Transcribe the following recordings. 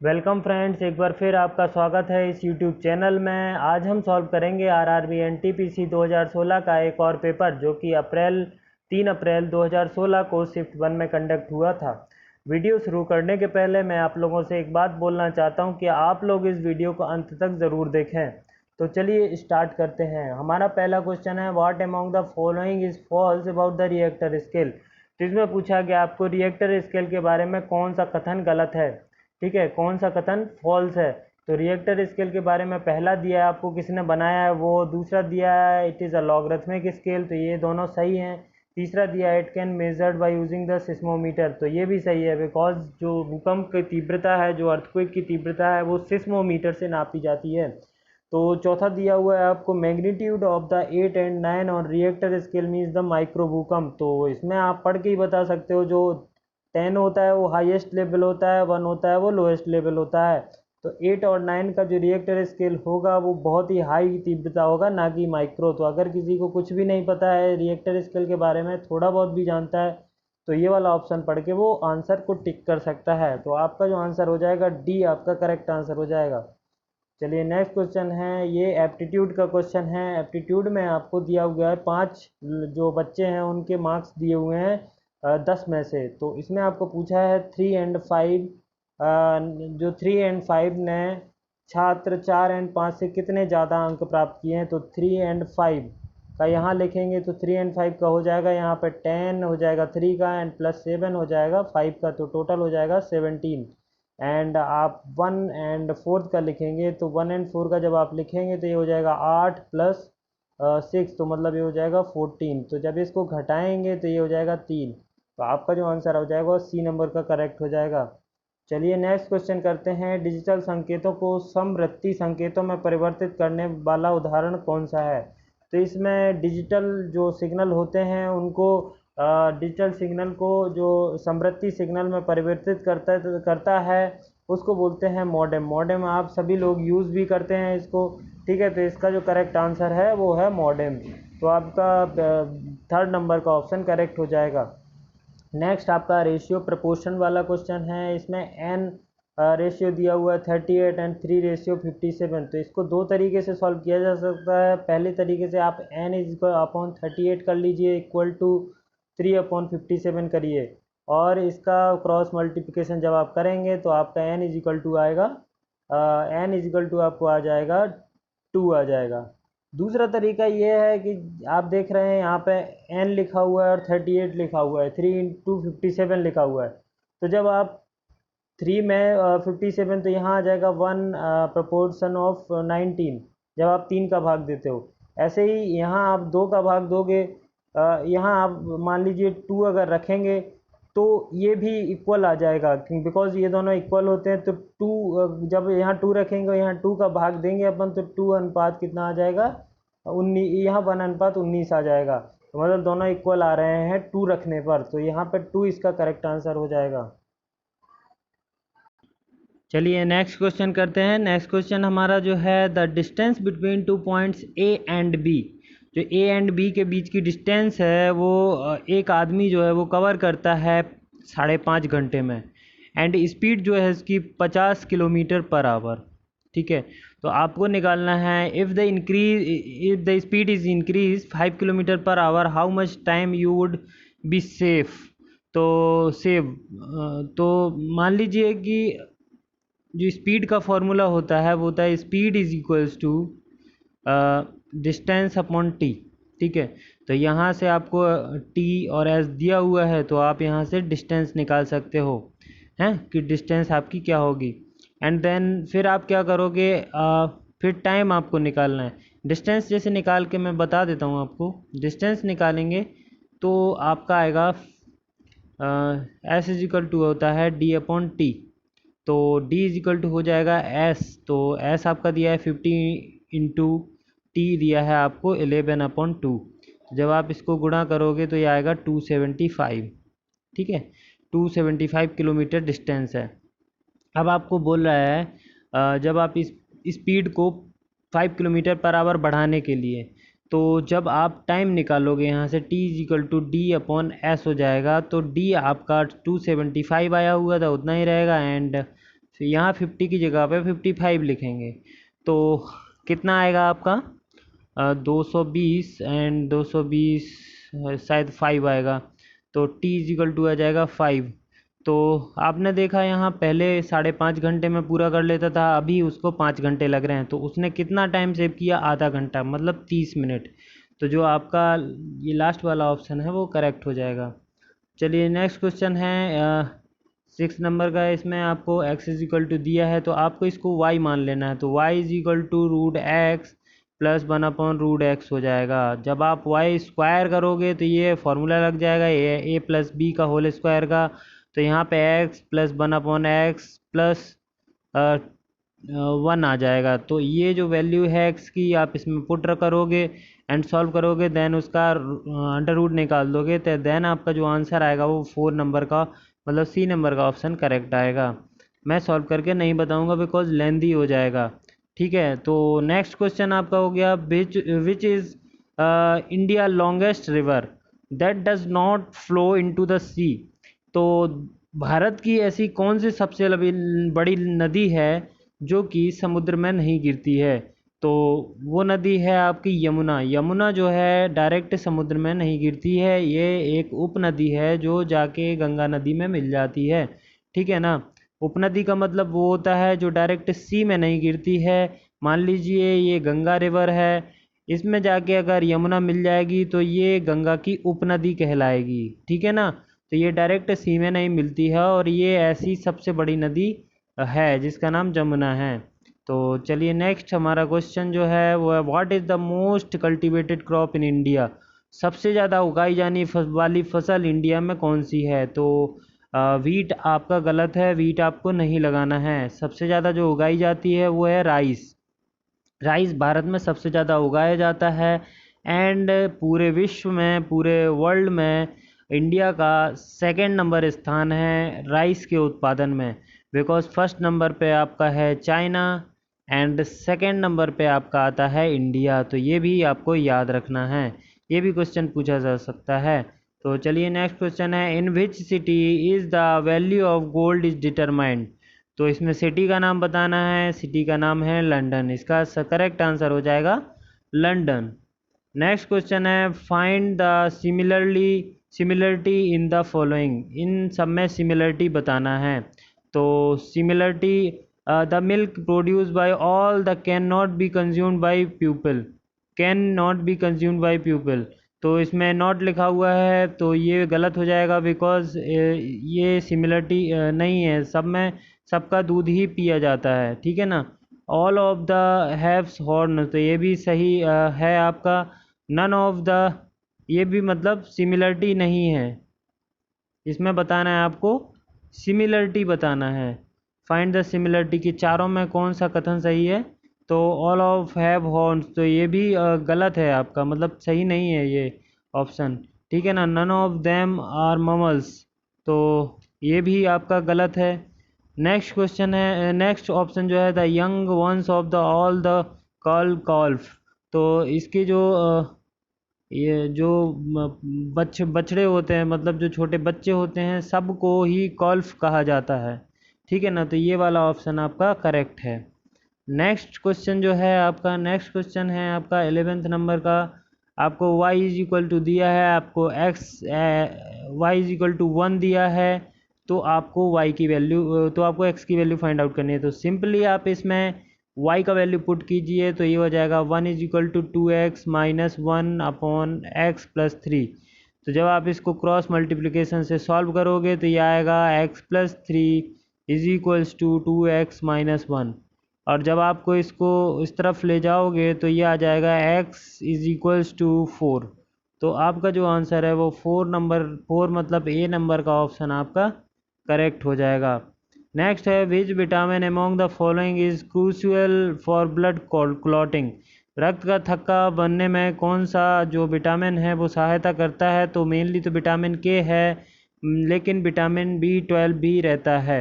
Welcome friends, एक बार फिर आपका स्वागत है इस यूट्यूब चैनल में। आज हम सॉल्व करेंगे आरआरबी एनटीपीसी 2016 का एक और पेपर जो कि 3 अप्रैल 2016 को शिफ्ट 1 में कंडक्ट हुआ था। वीडियो शुरू करने के पहले मैं आप लोगों से एक बात बोलना चाहता हूं कि आप लोग इस वीडियो को अंत तक ज़रूर देखें। तो चलिए स्टार्ट करते हैं। हमारा पहला क्वेश्चन है, what among the following is false about the reactor scale. तो इसमें पूछा गया आपको रिएक्टर स्केल के बारे में कौन सा कथन गलत है। ठीक है, कौन सा कथन फॉल्स है। तो रिएक्टर स्केल के बारे में पहला दिया है आपको किसने बनाया है वो, दूसरा दिया है it is a logarithmic scale, तो ये दोनों सही हैं। तीसरा दिया है it can measured by using the seismometer, तो ये भी सही है बिकॉज जो भूकंप की तीव्रता है, जो अर्थक्वेक की तीव्रता है वो सिस्मोमीटर से नापी जाती है। तो चौथा दिया हुआ है आपको मैग्नीट्यूड ऑफ द 8 एंड 9 और Richter scale means the micro भूकंप। तो इसमें आप पढ़ के ही बता सकते हो, जो 10 होता है वो हाईएस्ट लेवल होता है, 1 होता है वो लोएस्ट लेवल होता है। तो 8 और 9 का जो रिएक्टर स्केल होगा वो बहुत ही हाई तीव्रता होगा, ना कि माइक्रो। तो अगर किसी को कुछ भी नहीं पता है रिएक्टर स्केल के बारे में, थोड़ा बहुत भी जानता है, तो ये वाला ऑप्शन पढ़ के वो आंसर को टिक कर सकता है। तो आपका जो आंसर हो जाएगा डी, आपका करेक्ट आंसर हो जाएगा। चलिए नेक्स्ट क्वेश्चन है, ये एप्टीट्यूड का क्वेश्चन है। एप्टीट्यूड में आपको दिया हुआ है 5 जो बच्चे हैं उनके मार्क्स दिए हुए हैं 10 में से। तो इसमें आपको पूछा है 3 एंड 5, जो 3 एंड 5 ने छात्र 4 एंड 5 से कितने ज़्यादा अंक प्राप्त किए हैं। तो 3 एंड 5 का यहाँ लिखेंगे तो 3 एंड 5 का हो जाएगा यहाँ पे 10 हो जाएगा 3 का, एंड प्लस 7 हो जाएगा 5 का, तो टोटल हो जाएगा 17। एंड आप 1 एंड 4 का लिखेंगे तो 1 एंड 4 का जब आप लिखेंगे तो ये हो जाएगा 8 प्लस 6, तो मतलब ये हो जाएगा 14। तो जब इसको घटाएंगे तो ये हो जाएगा 3। तो आपका जो आंसर हो जाएगा वो सी नंबर का करेक्ट हो जाएगा। चलिए नेक्स्ट क्वेश्चन करते हैं, डिजिटल संकेतों को समवर्ती संकेतों में परिवर्तित करने वाला उदाहरण कौन सा है। तो इसमें डिजिटल जो सिग्नल होते हैं उनको डिजिटल सिग्नल को जो समवर्ती सिग्नल में परिवर्तित करता है उसको बोलते हैं मॉडेम। मॉडेम आप सभी लोग यूज़ भी करते हैं इसको। ठीक है, तो इसका जो करेक्ट आंसर है वो है मॉडेम। तो आपका 3rd नंबर का ऑप्शन करेक्ट हो जाएगा। नेक्स्ट आपका रेशियो प्रपोर्शन वाला क्वेश्चन है। इसमें एन रेशियो दिया हुआ है 38 एंड 3 रेशियो 57। तो इसको दो तरीके से सॉल्व किया जा सकता है। पहले तरीके से आप एन इज इक्वल अपॉन 38 कर लीजिए, इक्वल टू 3 अपॉन 57 करिए, और इसका क्रॉस मल्टीप्लिकेशन जब आप करेंगे तो आपका एन इज इक्वल टू आएगा, एन इज इक्वल टू आपको आ जाएगा 2 आ जाएगा। दूसरा तरीका ये है कि आप देख रहे हैं यहाँ पे n लिखा हुआ है और 38 लिखा हुआ है, 3 इंटू 57 लिखा हुआ है। तो जब आप 3 में 57, तो यहाँ आ जाएगा 1 प्रोपोर्शन ऑफ 19 जब आप 3 का भाग देते हो। ऐसे ही यहाँ आप 2 का भाग दोगे, यहाँ आप मान लीजिए 2 अगर रखेंगे तो ये भी इक्वल आ जाएगा, बिकॉज ये दोनों इक्वल होते हैं। तो 2 जब यहाँ 2 रखेंगे और यहाँ 2 का भाग देंगे अपन, तो 2 अनुपात कितना आ जाएगा 19, यहाँ 1 अनुपात 19 आ जाएगा। तो मतलब दोनों इक्वल आ रहे हैं 2 रखने पर, तो यहाँ पर 2 इसका करेक्ट आंसर हो जाएगा। चलिए नेक्स्ट क्वेश्चन करते हैं। नेक्स्ट क्वेश्चन हमारा जो है, the distance between 2 points A and B. जो ए एंड बी के बीच की डिस्टेंस है वो एक आदमी जो है वो कवर करता है 5.5 घंटे में, एंड स्पीड जो है इसकी 50 किलोमीटर पर आवर। ठीक है, तो आपको निकालना है if the speed is increase 5 kilometre per hour, how much time you would be safe. तो तो मान लीजिए कि जो स्पीड का फॉर्मूला होता है वो होता है speed is equals to distance upon T. ठीक है, तो यहाँ से आपको टी और एस दिया हुआ है, तो आप यहाँ से डिस्टेंस निकाल सकते हो हैं कि डिस्टेंस आपकी क्या होगी। एंड देन फिर आप क्या करोगे, फिर टाइम आपको निकालना है। डिस्टेंस जैसे निकाल के मैं बता देता हूँ आपको। डिस्टेंस निकालेंगे तो आपका आएगा एस इज इक्वल टू होता है डी अपॉन टी। तो d इज इक्वल टू हो जाएगा s, तो s आपका दिया है 50 इंटू टी दिया है आपको 11/2। जब आप इसको गुणा करोगे तो ये आएगा 275। ठीक है, 275 किलोमीटर डिस्टेंस है। अब आपको बोल रहा है जब आप इस स्पीड को 5 किलोमीटर पर आवर बढ़ाने के लिए, तो जब आप टाइम निकालोगे यहाँ से t is equal to D upon S हो जाएगा। तो d आपका 275 आया हुआ था, उतना ही रहेगा, एंड यहाँ 50 की जगह पे 55 लिखेंगे तो कितना आएगा आपका 220 एंड 220 शायद 5 आएगा, तो t इजिकल टू आ जाएगा 5। तो आपने देखा यहाँ पहले 5.5 घंटे में पूरा कर लेता था, अभी उसको 5 घंटे लग रहे हैं, तो उसने कितना टाइम सेव किया, आधा घंटा, मतलब 30 मिनट। तो जो आपका ये लास्ट वाला ऑप्शन है वो करेक्ट हो जाएगा। चलिए नेक्स्ट क्वेश्चन है 6 नंबर का। इसमें आपको x इज इक्वल टू दिया है तो आपको इसको y मान लेना है, तो y is equal to root X plus 1/√x हो जाएगा। जब आप y स्क्वायर करोगे तो ये फॉर्मूला लग जाएगा a प्लस बी का होल स्क्वायर का, तो यहाँ पे x प्लस 1/x प्लस 1 आ जाएगा। तो ये जो वैल्यू है x की आप इसमें पुट करोगे एंड सॉल्व करोगे, देन उसका अंडर रूट निकाल दोगे, तो देन आपका जो आंसर आएगा वो 4 नंबर का, मतलब सी नंबर का ऑप्शन करेक्ट आएगा। मैं सॉल्व करके नहीं बताऊंगा बिकॉज लेंदी हो जाएगा। ठीक है, तो नेक्स्ट क्वेश्चन आपका हो गया which is India longest river that does not flow into the sea. तो भारत की ऐसी कौन सी सबसे बड़ी नदी है जो कि समुद्र में नहीं गिरती है? तो वो नदी है आपकी यमुना। यमुना जो है डायरेक्ट समुद्र में नहीं गिरती है, ये एक उपनदी है जो जाके गंगा नदी में मिल जाती है। ठीक है ना, उपनदी का मतलब वो होता है जो डायरेक्ट सी में नहीं गिरती है। मान लीजिए ये गंगा रिवर है, इसमें जाके अगर यमुना मिल जाएगी तो ये गंगा की उपनदी कहलाएगी। ठीक है ना, तो ये डायरेक्ट सी में नहीं मिलती है और ये ऐसी सबसे बड़ी नदी है जिसका नाम जमुना है। तो चलिए नेक्स्ट हमारा क्वेश्चन जो है वो है what is the most cultivated crop in India. सबसे ज़्यादा उगाई जाने वाली फसल इंडिया में कौन सी है? तो वीट आपका गलत है, वीट आपको नहीं लगाना है। सबसे ज़्यादा जो उगाई जाती है वो है राइस। राइस भारत में सबसे ज़्यादा उगाया जाता है एंड पूरे विश्व में, पूरे वर्ल्ड में इंडिया का सेकंड नंबर स्थान है राइस के उत्पादन में, बिकॉज फर्स्ट नंबर पे आपका है चाइना एंड सेकंड नंबर पे आपका आता है इंडिया। तो ये भी आपको याद रखना है, ये भी क्वेश्चन पूछा जा सकता है। तो चलिए नेक्स्ट क्वेश्चन है in which city is the value of gold is determined. तो इसमें सिटी का नाम बताना है, सिटी का नाम है लंदन, इसका करेक्ट आंसर हो जाएगा लंदन। नेक्स्ट क्वेश्चन है find the similarity in the following. इन सब में सिमिलरिटी बताना है। तो similarity the milk produce by all the can not be consumed by people, can not be consumed by people. तो इसमें नॉट लिखा हुआ है तो ये गलत हो जाएगा बिकॉज ये सिमिलरिटी नहीं है, सब में सबका दूध ही पिया जाता है। ठीक है ना, all of the haves horn, तो ये भी सही है आपका। नन ऑफ द, ये भी मतलब सिमिलरिटी नहीं है, इसमें बताना है आपको सिमिलरिटी बताना है। फाइंड द सिमिलरिटी की चारों में कौन सा कथन सही है? तो ऑल ऑफ हैव हॉर्न्स, तो ये भी गलत है आपका, मतलब सही नहीं है ये ऑप्शन। ठीक है ना, नन ऑफ देम आर ममल्स, तो ये भी आपका गलत है। नेक्स्ट क्वेश्चन है, नेक्स्ट ऑप्शन जो है the young ones of the all the calf. तो इसकी जो ये जो बछड़े होते हैं, मतलब जो छोटे बच्चे होते हैं, सबको ही कॉल्फ कहा जाता है। ठीक है ना, तो ये वाला ऑप्शन आपका करेक्ट है। नेक्स्ट क्वेश्चन जो है आपका, नेक्स्ट क्वेश्चन है आपका 11th नंबर का। आपको y इज इक्वल टू दिया है, आपको y इज इक्वल टू 1 दिया है, तो आपको y की वैल्यू, तो आपको x की वैल्यू फाइंड आउट करनी है। तो सिंपली आप इसमें y का वैल्यू पुट कीजिए, तो ये हो जाएगा 1 is equal to 2x minus 1/x plus 3। तो जब आप इसको क्रॉस मल्टीप्लिकेशन से सॉल्व करोगे तो ये आएगा x plus 3 is equals to 2x minus 1। और जब आपको इसको इस तरफ ले जाओगे तो ये आ जाएगा x इज इक्वल्स टू 4। तो आपका जो आंसर है वो 4 मतलब ए नंबर का ऑप्शन आपका करेक्ट हो जाएगा। नेक्स्ट है which vitamin among the following is crucial for blood clotting. रक्त का थक्का बनने में कौन सा जो विटामिन है वो सहायता करता है? तो मेनली तो विटामिन के है, लेकिन विटामिन B12 भी रहता है,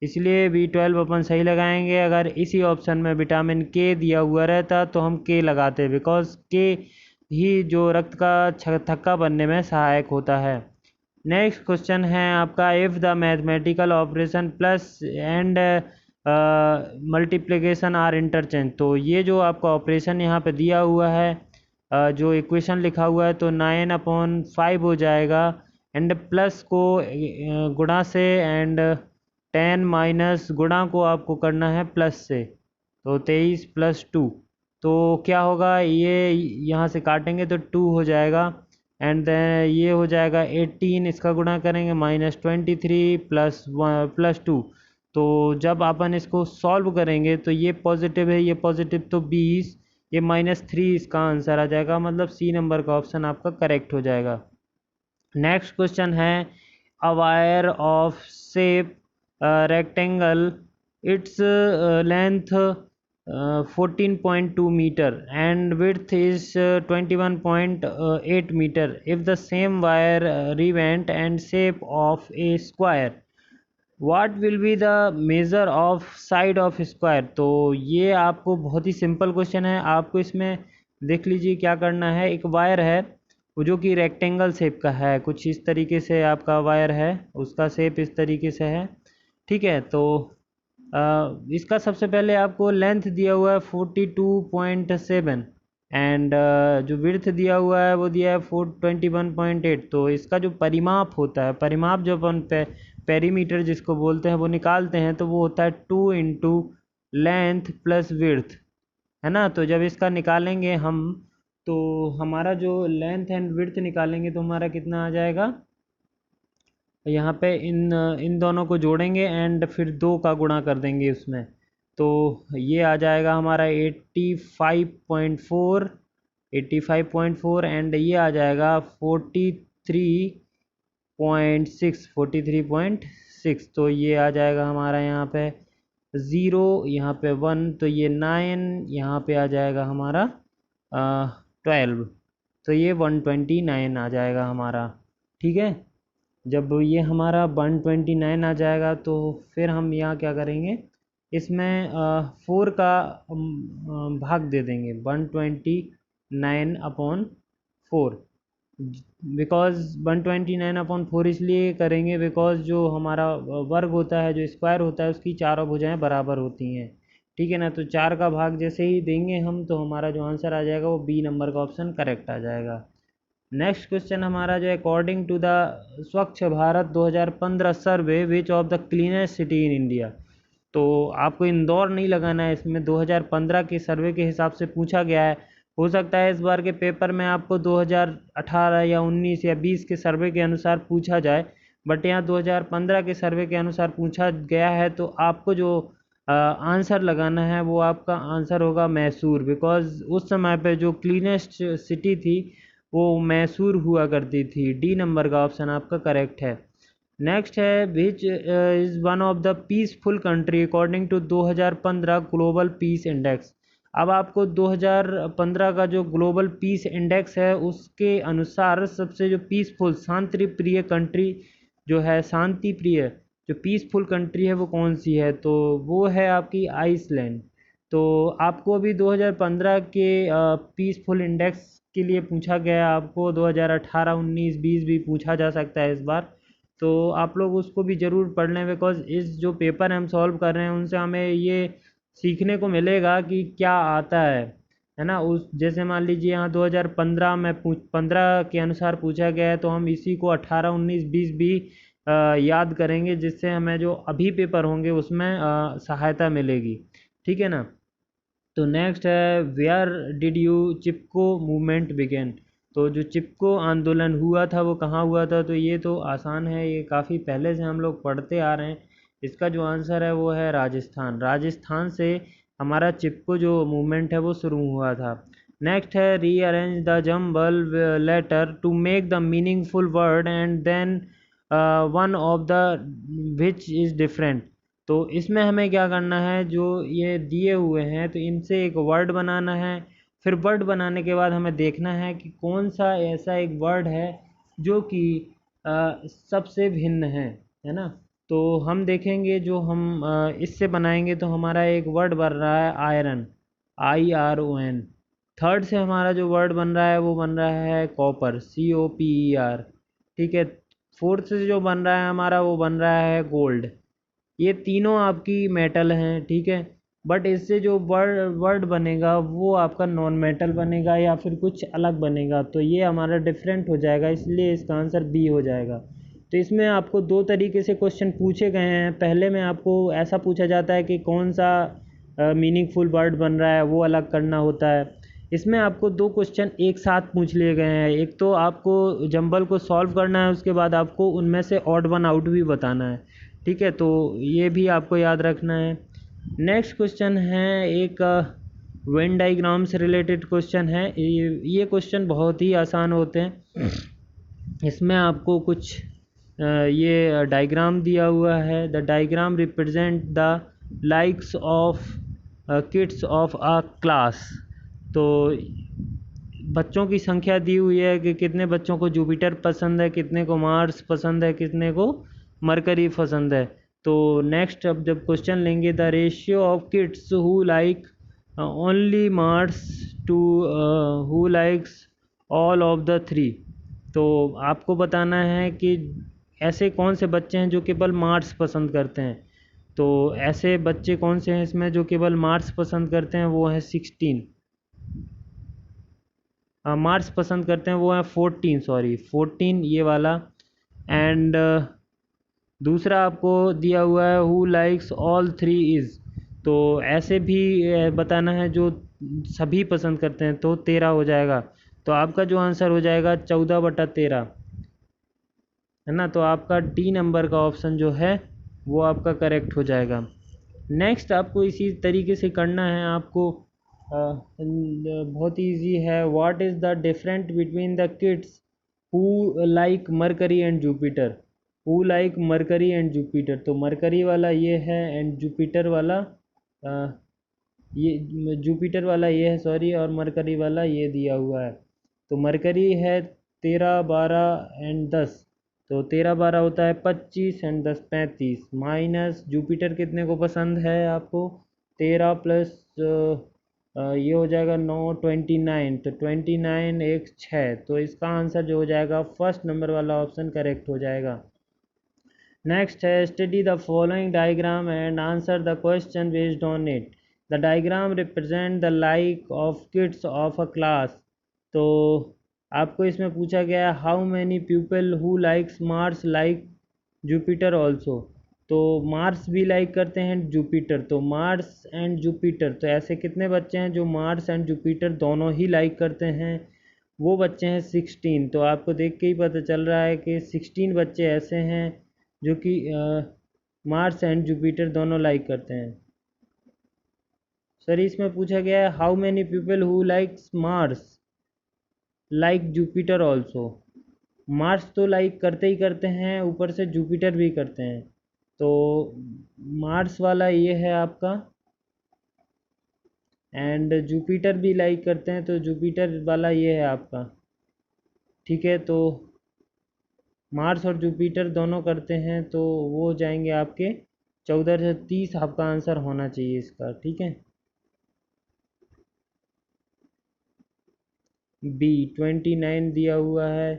इसलिए B12 अपन सही लगाएंगे। अगर इसी ऑप्शन में विटामिन के दिया हुआ रहता तो हम के लगाते, बिकॉज के ही जो रक्त का थक्का बनने में सहायक होता है। नेक्स्ट क्वेश्चन है आपका if the mathematical operation plus and multiplication are interchange. तो ये जो आपका ऑपरेशन यहाँ पे दिया हुआ है, जो इक्वेशन लिखा हुआ है, तो 9/5 हो जाएगा, एंड प्लस को गुणा से, एंड 10 माइनस गुणा को आपको करना है प्लस से, तो 23 + 2। तो क्या होगा, ये यहाँ से काटेंगे तो 2 हो जाएगा, एंड देन ये हो जाएगा 18, इसका गुणा करेंगे -23 +2। तो जब अपन इसको सॉल्व करेंगे तो ये पॉजिटिव है, ये पॉजिटिव, तो 20, ये -3 इसका आंसर आ जाएगा, मतलब सी नंबर का ऑप्शन आपका करेक्ट हो जाएगा। नेक्स्ट क्वेश्चन है, a wire of shape rectangle, its length 14.2 metre and width is 21.8 meter. If the same wire revent and shape of a square, what will be the measure of side of square? तो ये आपको बहुत ही simple question है। आपको इसमें देख लीजिए क्या करना है। एक वायर है वो जो कि रेक्टेंगल शेप का है, कुछ इस तरीके से आपका वायर है, उसका शेप इस तरीके से है, ठीक है। तो इसका सबसे पहले आपको लेंथ दिया हुआ है 42.7, एंड जो विड्थ दिया हुआ है वो दिया है 21.8। तो इसका जो परिमाप होता है, परिमाप जो अपन पेरीमीटर जिसको बोलते हैं वो निकालते हैं, तो वो होता है 2 इंटू लेंथ प्लस विड्थ, है ना। तो जब इसका निकालेंगे हम, तो हमारा जो लेंथ एंड विड्थ निकालेंगे तो हमारा कितना आ जाएगा, यहाँ पे इन दोनों को जोड़ेंगे एंड फिर 2 का गुणा कर देंगे उसमें, तो ये आ जाएगा हमारा 85.4, 85.4, एंड ये आ जाएगा 43.6। तो ये आ जाएगा हमारा यहाँ पे 0, यहाँ पे 1, तो ये 9, यहाँ पे आ जाएगा हमारा 12, तो ये 129 आ जाएगा हमारा, ठीक है। जब ये हमारा 129 आ जाएगा तो फिर हम यहाँ क्या करेंगे, इसमें 4 का भाग दे देंगे, 129/4, बिकॉज 129/4 इसलिए करेंगे बिकॉज जो हमारा वर्ग होता है, जो स्क्वायर होता है, उसकी चारों भुजाएं बराबर होती हैं, ठीक है ना। तो 4 का भाग जैसे ही देंगे हम, तो हमारा जो आंसर आ जाएगा वो बी नंबर का ऑप्शन करेक्ट आ जाएगा। नेक्स्ट क्वेश्चन हमारा जो है, according to the Swachh Bharat 2015 survey, which of the cleanest city in India. तो आपको इंदौर नहीं लगाना है, इसमें 2015 के सर्वे के हिसाब से पूछा गया है। हो सकता है इस बार के पेपर में आपको 2018 या 19 या 20 के सर्वे के अनुसार पूछा जाए, बट यहाँ 2015 के सर्वे के अनुसार पूछा गया है, तो आपको जो आंसर लगाना है वो आपका आंसर होगा मैसूर, बिकॉज उस समय पे जो क्लीनेस्ट सिटी थी वो मैसूर हुआ करती थी। डी नंबर का ऑप्शन आपका करेक्ट है। नेक्स्ट है, which is one of the peaceful country according to 2015 global peace index. अब आपको 2015 का जो ग्लोबल पीस इंडेक्स है उसके अनुसार सबसे जो पीसफुल शांति प्रिय कंट्री जो है, शांति प्रिय जो पीसफुल कंट्री है वो कौन सी है, तो वो है आपकी आइसलैंड। तो आपको अभी 2015 के पीसफुल इंडेक्स के लिए पूछा गया, आपको 2018, 19, 20 भी पूछा जा सकता है इस बार, तो आप लोग उसको भी ज़रूर पढ़ लें, बिकॉज इस जो पेपर हम सॉल्व कर रहे हैं उनसे हमें ये सीखने को मिलेगा कि क्या आता है ना। उस जैसे मान लीजिए यहाँ 2015 में 15 के अनुसार पूछा गया है, तो हम इसी को 18, 19, 20 भी याद करेंगे, जिससे हमें जो अभी पेपर होंगे उसमें सहायता मिलेगी, ठीक है ना। तो नेक्स्ट है, where did you Chipko movement begin. तो जो चिपको आंदोलन हुआ था वो कहाँ हुआ था, तो ये तो आसान है, ये काफ़ी पहले से हम लोग पढ़ते आ रहे हैं। इसका जो आंसर है वो है राजस्थान। राजस्थान से हमारा चिपको जो मूवमेंट है वो शुरू हुआ था। नेक्स्ट है, rearrange the jumble letter to make the meaningful word and then one of the which is different. तो इसमें हमें क्या करना है, जो ये दिए हुए हैं तो इनसे एक वर्ड बनाना है, फिर वर्ड बनाने के बाद हमें देखना है कि कौन सा ऐसा एक वर्ड है जो कि सबसे भिन्न है ना। तो हम देखेंगे, जो हम इससे बनाएंगे तो हमारा एक वर्ड बन रहा है आयरन, IRON। थर्ड से हमारा जो वर्ड बन रहा है वो बन रहा है कॉपर, COPER, ठीक है। फोर्थ से जो बन रहा है हमारा वो बन रहा है गोल्ड, ये तीनों आपकी मेटल हैं, ठीक है, बट इससे जो वर्ड वर्ड बनेगा वो आपका नॉन मेटल बनेगा या फिर कुछ अलग बनेगा, तो ये हमारा डिफरेंट हो जाएगा, इसलिए इसका आंसर बी हो जाएगा। तो इसमें आपको दो तरीके से क्वेश्चन पूछे गए हैं। पहले में आपको ऐसा पूछा जाता है कि कौन सा मीनिंगफुल वर्ड बन रहा है, वो अलग करना होता है। इसमें आपको दो क्वेश्चन एक साथ पूछ लिए गए हैं। एक तो आपको जंबल को सॉल्व करना है, उसके बाद आपको उनमें से ऑड वन आउट भी बताना है, ठीक है, तो ये भी आपको याद रखना है। नेक्स्ट क्वेश्चन है एक वेन डाइग्राम से रिलेटेड क्वेश्चन है। ये क्वेश्चन बहुत ही आसान होते हैं। इसमें आपको कुछ ये डायग्राम दिया हुआ है। The diagram represent the likes of kids of a class. तो बच्चों की संख्या दी हुई है कि कितने बच्चों को जुपिटर पसंद है, कितने को मार्स पसंद है, कितने को मरकरी पसंद है। तो नेक्स्ट अब जब क्वेश्चन लेंगे, the ratio of kids who like only Mars to who likes all of the three. तो आपको बताना है कि ऐसे कौन से बच्चे हैं जो केवल मार्स पसंद करते हैं। तो ऐसे बच्चे कौन से हैं इसमें जो केवल मार्स पसंद करते हैं, वो है 16। मार्स पसंद करते हैं वो है 14 ये वाला। एंड दूसरा आपको दिया हुआ है who likes all three is. तो ऐसे भी बताना है जो सभी पसंद करते हैं, तो 13 हो जाएगा। तो आपका जो आंसर हो जाएगा 14/13, है ना। तो आपका डी नंबर का ऑप्शन जो है वो आपका करेक्ट हो जाएगा। नेक्स्ट आपको इसी तरीके से करना है। आपको बहुत ईजी है। What is the different between the kids who like mercury and Jupiter. Who like mercury and Jupiter, तो मरकरी वाला ये है एंड जुपिटर वाला ये जुपिटर वाला ये है, सॉरी, और मरकरी वाला ये दिया हुआ है। तो मरकरी है 13, 12 एंड 10। तो 13, 12 होता है 25 एंड 10 35, माइनस जुपिटर कितने को पसंद है आपको, 13 प्लस ये हो जाएगा 9, 29। तो 29 एक 6। तो इसका आंसर जो हो जाएगा फर्स्ट नंबर वाला ऑप्शन करेक्ट हो जाएगा। नेक्स्ट है study the following diagram and answer the question based on it. The diagram represent the like of kids of a class. तो आपको इसमें पूछा गया है how many people who likes Mars like Jupiter also. तो Mars भी like करते हैं जुपिटर, तो मार्स एंड जुपिटर, तो ऐसे कितने बच्चे हैं जो मार्स एंड जुपिटर दोनों ही लाइक करते हैं, वो बच्चे हैं 16। तो आपको देख के ही पता चल रहा है कि 16 बच्चे ऐसे हैं जो कि मार्स एंड जुपिटर दोनों लाइक करते हैं। सर इसमें पूछा गया है how many people who likes Mars like Jupiter also. Mars तो लाइक करते ही करते हैं, ऊपर से जुपिटर भी करते हैं। तो मार्स वाला ये है आपका, एंड जुपिटर भी लाइक करते हैं, तो जुपिटर वाला ये है आपका, ठीक है। तो मार्स और जुपिटर दोनों करते हैं, तो वो हो जाएंगे आपके 14 से 30 आपका आंसर होना चाहिए इसका, ठीक है। बी 29 दिया हुआ है।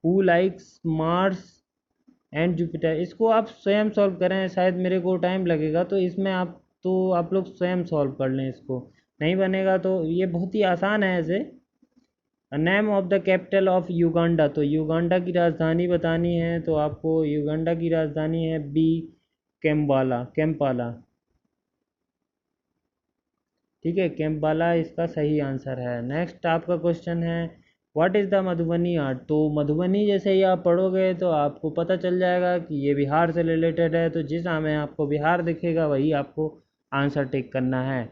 Who likes Mars and Jupiter, इसको आप स्वयं सॉल्व करें, शायद मेरे को टाइम लगेगा, तो इसमें आप लोग स्वयं सॉल्व कर लें इसको, नहीं बनेगा तो ये बहुत ही आसान है ऐसे। Name of the capital of Uganda, तो युगांडा की राजधानी बतानी है, तो आपको युगांडा की राजधानी है बी कैम्पाला, ठीक है, कैम्पाला इसका सही आंसर है। नेक्स्ट आपका क्वेश्चन है what is the Madhubani art. तो मधुबनी जैसे ही आप पढ़ोगे तो आपको पता चल जाएगा कि ये बिहार से रिलेटेड है, तो जिस में आपको बिहार दिखेगा वही आपको आंसर टिक करना है।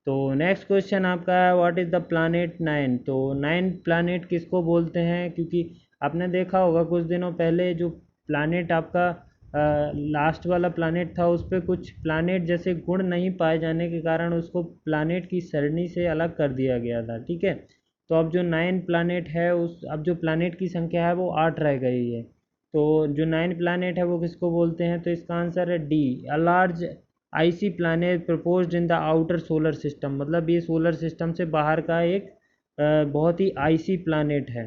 तो नेक्स्ट क्वेश्चन आपका है व्हाट इज़ द प्लानेट 9। तो 9 प्लानेट किसको बोलते हैं, क्योंकि आपने देखा होगा कुछ दिनों पहले जो प्लानेट आपका लास्ट वाला प्लानेट था, उस पर कुछ प्लानेट जैसे गुण नहीं पाए जाने के कारण उसको प्लानेट की सरणी से अलग कर दिया गया था, ठीक है। तो अब जो 9 प्लानेट है अब जो प्लानेट की संख्या है वो 8 रह गई है। तो जो 9 प्लानेट है वो किसको बोलते हैं, तो इसका आंसर है D, a large IC planet proposed in the outer solar system. मतलब ये सोलर सिस्टम से बाहर का एक बहुत ही आईसी प्लानेट है।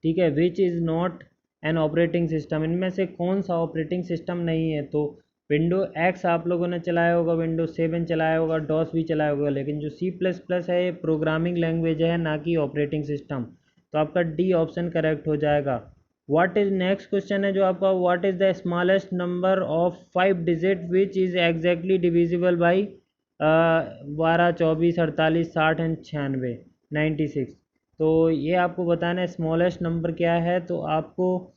ठीक है, which is not an operating system, इनमें से कौन सा ऑपरेटिंग सिस्टम नहीं है? तो विंडो एक्स आप लोगों ने चलाया होगा, विंडो 7 चलाया होगा, डॉस भी चलाया होगा, लेकिन जो C++ है ये प्रोग्रामिंग लैंग्वेज है, ना कि ऑपरेटिंग सिस्टम। तो आपका डी ऑप्शन करेक्ट हो जाएगा। व्हाट इज नेक्स्ट क्वेश्चन है जो आपका, what is the smallest number of 5 digit which is exactly divisible by 12, 24, 48, 60 and 96, 96। तो ये आपको बताना है स्मॉलेस्ट नंबर क्या है। तो आपको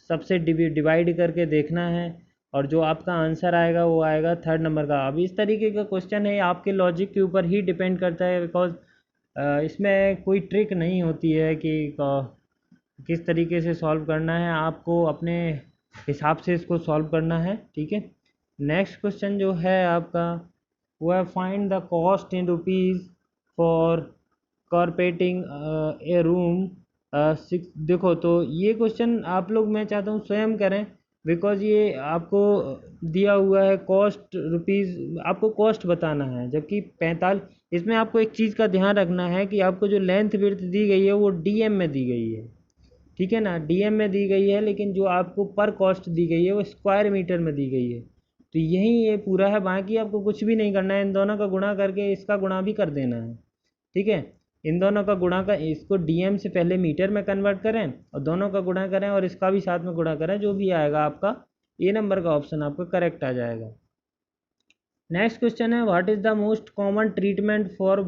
सबसे डिवाइड करके देखना है, और जो आपका आंसर आएगा वो आएगा थर्ड नंबर का। अब इस तरीके का क्वेश्चन है, आपके लॉजिक के ऊपर ही डिपेंड करता है, बिकॉज इसमें कोई ट्रिक नहीं होती है कि किस तरीके से सॉल्व करना है, आपको अपने हिसाब से इसको सॉल्व करना है। ठीक है, नेक्स्ट क्वेश्चन जो है आपका वो है find the cost in rupees for carpeting a room 6। देखो, तो ये क्वेश्चन आप लोग, मैं चाहता हूँ स्वयं करें, बिकॉज ये आपको दिया हुआ है कॉस्ट रुपीज़, आपको कॉस्ट बताना है, जबकि 45। इसमें आपको एक चीज़ का ध्यान रखना है कि आपको जो लेंथ विड्थ दी गई है वो डीएम में दी गई है, ठीक है ना, डीएम में दी गई है, लेकिन जो आपको पर कॉस्ट दी गई है वो स्क्वायर मीटर में दी गई है। तो यही ये पूरा है, बाकी आपको कुछ भी नहीं करना है, इन दोनों का गुणा करके इसका गुणा भी कर देना है। ठीक है, इन दोनों का गुणा कर, इसको डीएम से पहले मीटर में कन्वर्ट करें और दोनों का गुणा करें और इसका भी साथ में गुणा करें, जो भी आएगा आपका ए नंबर का ऑप्शन आपका करेक्ट आ जाएगा। नेक्स्ट क्वेश्चन है what is the most common treatment for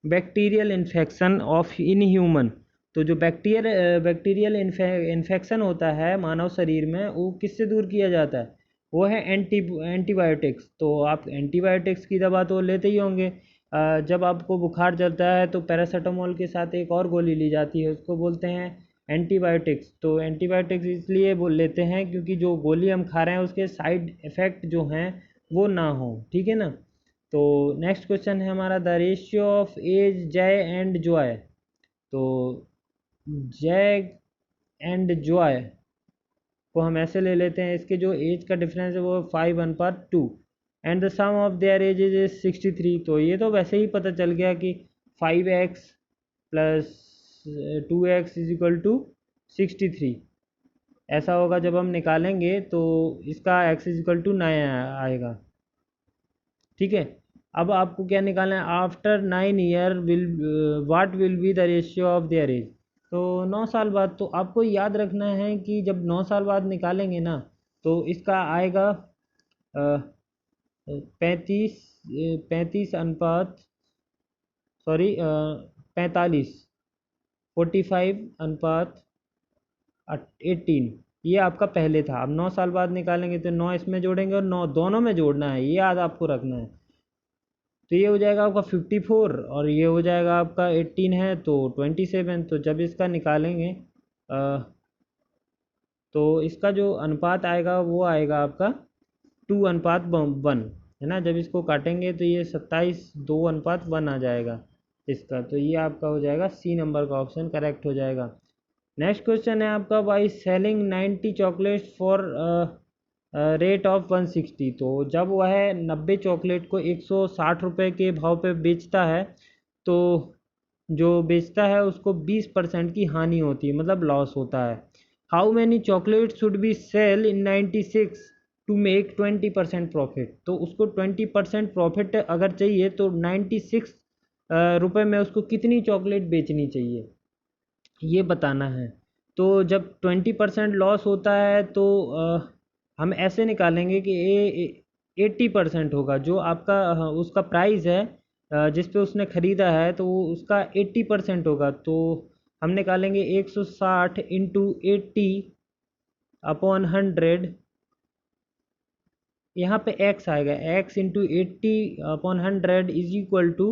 bacterial infection of in human. तो जो बैक्टीरियल इन्फेक्शन होता है मानव शरीर में, वो किससे दूर किया जाता है? वो है एंटीबायोटिक्स। तो आप एंटीबायोटिक्स की दवा तो लेते ही होंगे। जब आपको बुखार चलता है तो पैरासीटामोल के साथ एक और गोली ली जाती है, उसको बोलते हैं एंटीबायोटिक्स। तो एंटीबायोटिक्स इसलिए बोल लेते हैं क्योंकि जो गोली हम खा रहे हैं उसके साइड इफ़ेक्ट जो हैं वो ना हो। ठीक है ना। तो नेक्स्ट क्वेश्चन है हमारा द रेशियो ऑफ एज जय एंड जॉय। तो जय एंड जॉय को हम ऐसे ले लेते हैं, इसके जो एज का डिफरेंस है वो 5:2 and the sum of their age is 63। तो ये तो वैसे ही पता चल गया कि 5x plus 2x is equal to 63 ऐसा होगा। जब हम निकालेंगे तो इसका x इज इक्वल टू 9 आएगा। ठीक है, अब आपको क्या निकालना है, after 9 year will what will be the ratio of their age. तो 9 साल बाद, तो आपको याद रखना है कि जब 9 साल बाद निकालेंगे ना, तो इसका आएगा 35 अनुपात, सॉरी 45, 45:18, ये आपका पहले था। अब 9 साल बाद निकालेंगे तो 9 इसमें जोड़ेंगे और 9 दोनों में जोड़ना है, ये याद आपको रखना है। तो ये हो जाएगा आपका 54 और ये हो जाएगा आपका 18 है तो 27। तो जब इसका निकालेंगे तो इसका जो अनुपात आएगा वो आएगा आपका 2:1 है ना। जब इसको काटेंगे तो ये 27:2:1 आ जाएगा इसका। तो ये आपका हो जाएगा सी नंबर का ऑप्शन करेक्ट हो जाएगा। नेक्स्ट क्वेश्चन है आपका by selling 90 chocolates for rate of 160। तो जब वह 90 चॉकलेट को 160 रुपये के भाव पे बेचता है, तो जो बेचता है उसको 20% की हानि होती है, मतलब लॉस होता है। How many chocolate should be sell in 96 to make 20% profit. तो उसको 20% प्रॉफिट अगर चाहिए तो 96 रुपये में उसको कितनी चॉकलेट बेचनी चाहिए, ये बताना है। तो जब 20% लॉस होता है तो हम ऐसे निकालेंगे कि 80% होगा जो आपका उसका प्राइस है जिस पे उसने ख़रीदा है, तो वो उसका 80% होगा। तो हम निकालेंगे 160 इंटू 80/100, यहाँ पे x आएगा, x into 80/100 is equal to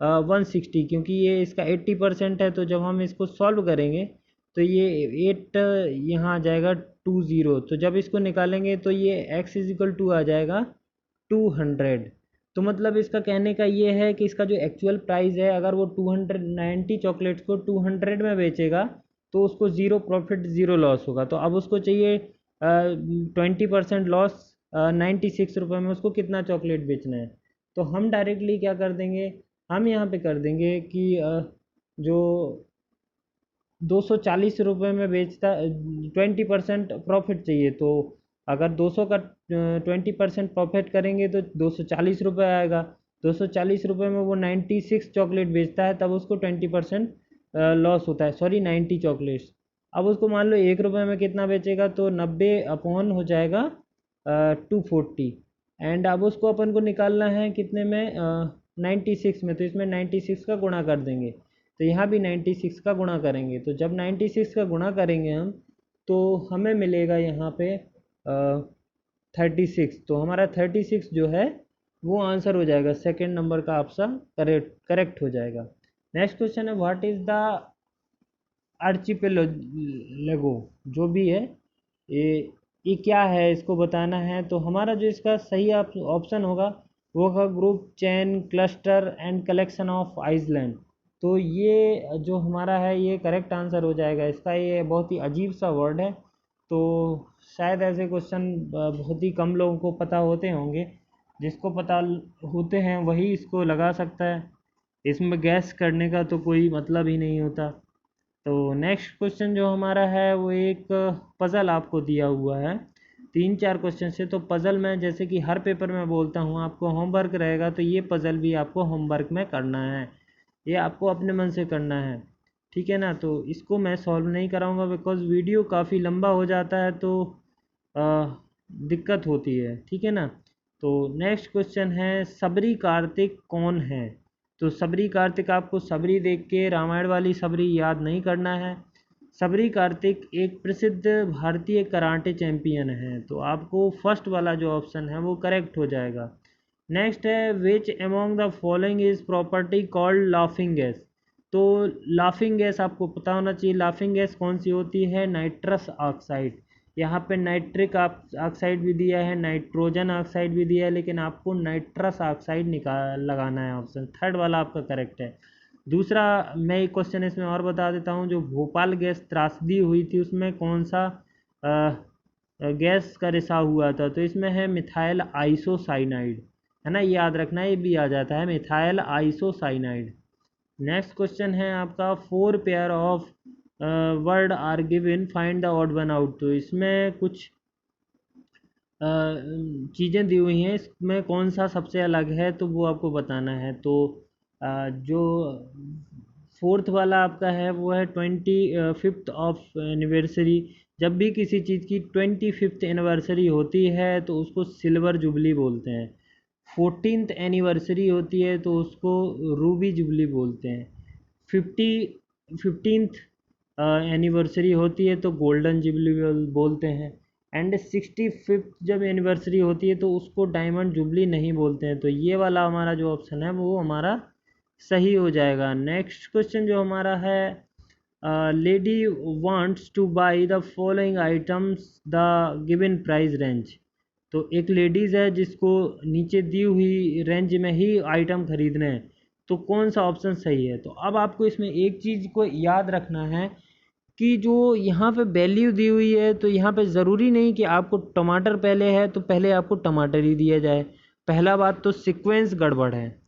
160, क्योंकि ये इसका 80% है। तो जब हम इसको सॉल्व करेंगे तो ये 8 यहाँ आ जाएगा 20। तो जब इसको निकालेंगे तो ये x इज इक्वल टू आ जाएगा 200। तो मतलब इसका कहने का ये है कि इसका जो एक्चुअल प्राइस है, अगर वो 290 चॉकलेट्स को 200 में बेचेगा तो उसको ज़ीरो प्रॉफिट ज़ीरो लॉस होगा। तो अब उसको चाहिए 20% लॉस, 96 रुपये में उसको कितना चॉकलेट बेचना है। तो हम डायरेक्टली क्या कर देंगे, हम यहाँ पे कर देंगे कि जो ₹240 में बेचता, 20% प्रॉफिट चाहिए, तो अगर 200 का 20% प्रॉफिट करेंगे तो ₹240 आएगा। ₹240 में वो 96 चॉकलेट बेचता है, तब उसको 20% लॉस होता है, सॉरी 90 चॉकलेट्स। अब उसको मान लो ₹1 में कितना बेचेगा, तो 90 अपॉन हो जाएगा 240, एंड अब उसको अपन को निकालना है कितने में, 96 में, तो इसमें 96 का गुणा कर देंगे, तो यहाँ भी 96 का गुणा करेंगे। तो जब 96 का गुणा करेंगे हम, तो हमें मिलेगा यहाँ पे 36, तो हमारा 36 जो है वो आंसर हो जाएगा, सेकेंड नंबर का ऑप्शन करेक्ट हो जाएगा। नेक्स्ट क्वेश्चन है, व्हाट इज़ द आर्चिपेलागो, जो भी है ये ये क्या है, इसको बताना है। तो हमारा जो इसका सही ऑप्शन होगा वो होगा group, chain, cluster and collection of island. तो ये जो हमारा है ये करेक्ट आंसर हो जाएगा इसका। ये बहुत ही अजीब सा वर्ड है, तो शायद ऐसे क्वेश्चन बहुत ही कम लोगों को पता होते होंगे, जिसको पता होते हैं वही इसको लगा सकता है, इसमें गैस करने का तो कोई मतलब ही नहीं होता। तो नेक्स्ट क्वेश्चन जो हमारा है वो एक पज़ल आपको दिया हुआ है, 3-4 क्वेश्चन से। तो पज़ल में जैसे कि हर पेपर में बोलता हूँ आपको होमवर्क रहेगा, तो ये पज़ल भी आपको होमवर्क में करना है, ये आपको अपने मन से करना है, ठीक है ना। तो इसको मैं सॉल्व नहीं कराऊंगा बिकॉज़ वीडियो काफ़ी लंबा हो जाता है, तो दिक्कत होती है, ठीक है ना। तो नेक्स्ट क्वेश्चन है, सबरी कार्तिक कौन है। तो सबरी कार्तिक, आपको सबरी देख के रामायण वाली सबरी याद नहीं करना है। सबरी कार्तिक एक प्रसिद्ध भारतीय कराटे चैंपियन है, तो आपको फर्स्ट वाला जो ऑप्शन है वो करेक्ट हो जाएगा। नेक्स्ट है, विच among the following is property called laughing gas. तो लाफिंग गैस आपको पता होना चाहिए, लाफिंग गैस कौन सी होती है, नाइट्रस ऑक्साइड। यहाँ पे नाइट्रिक ऑक्साइड भी दिया है, नाइट्रोजन ऑक्साइड भी दिया है, लेकिन आपको नाइट्रस ऑक्साइड निकाल लगाना है, ऑप्शन थर्ड वाला आपका करेक्ट है। दूसरा, मैं एक क्वेश्चन इसमें और बता देता हूँ, जो भोपाल गैस त्रासदी हुई थी उसमें कौन सा गैस का रिसाव हुआ था, तो इसमें है मिथाइल आइसोसाइनाइड, है ना, ये याद रखना, ये भी आ जाता है मिथाइल आइसोसाइनाइड। नेक्स्ट क्वेश्चन है आपका, 4 pair of word are given, find the odd one out. तो इसमें कुछ चीज़ें दी हुई हैं, इसमें कौन सा सबसे अलग है तो वो आपको बताना है। तो जो फोर्थ वाला आपका है वो है 25th ऑफ एनिवर्सरी। जब भी किसी चीज़ की 25th एनिवर्सरी होती है तो उसको सिल्वर जुबली बोलते हैं। 14th एनिवर्सरी होती है तो उसको रूबी जुबली बोलते हैं। 15th एनिवर्सरी होती है तो गोल्डन जुबली बोलते हैं। एंड 65th जब एनिवर्सरी होती है तो उसको डायमंड जुबली नहीं बोलते हैं। तो ये वाला हमारा जो ऑप्शन है वो हमारा सही हो जाएगा। नेक्स्ट क्वेश्चन जो हमारा है, lady wants two by the following items the given price range. तो एक लेडीज़ है जिसको नीचे दी हुई रेंज में ही आइटम खरीदने हैं, तो कौन सा ऑप्शन सही है। तो अब आपको इसमें एक चीज़ को याद रखना है कि जो यहाँ पे वैल्यू दी हुई है, तो यहाँ पे ज़रूरी नहीं कि आपको टमाटर पहले है तो पहले आपको टमाटर ही दिया जाए। पहला बात तो सीक्वेंस गड़बड़ है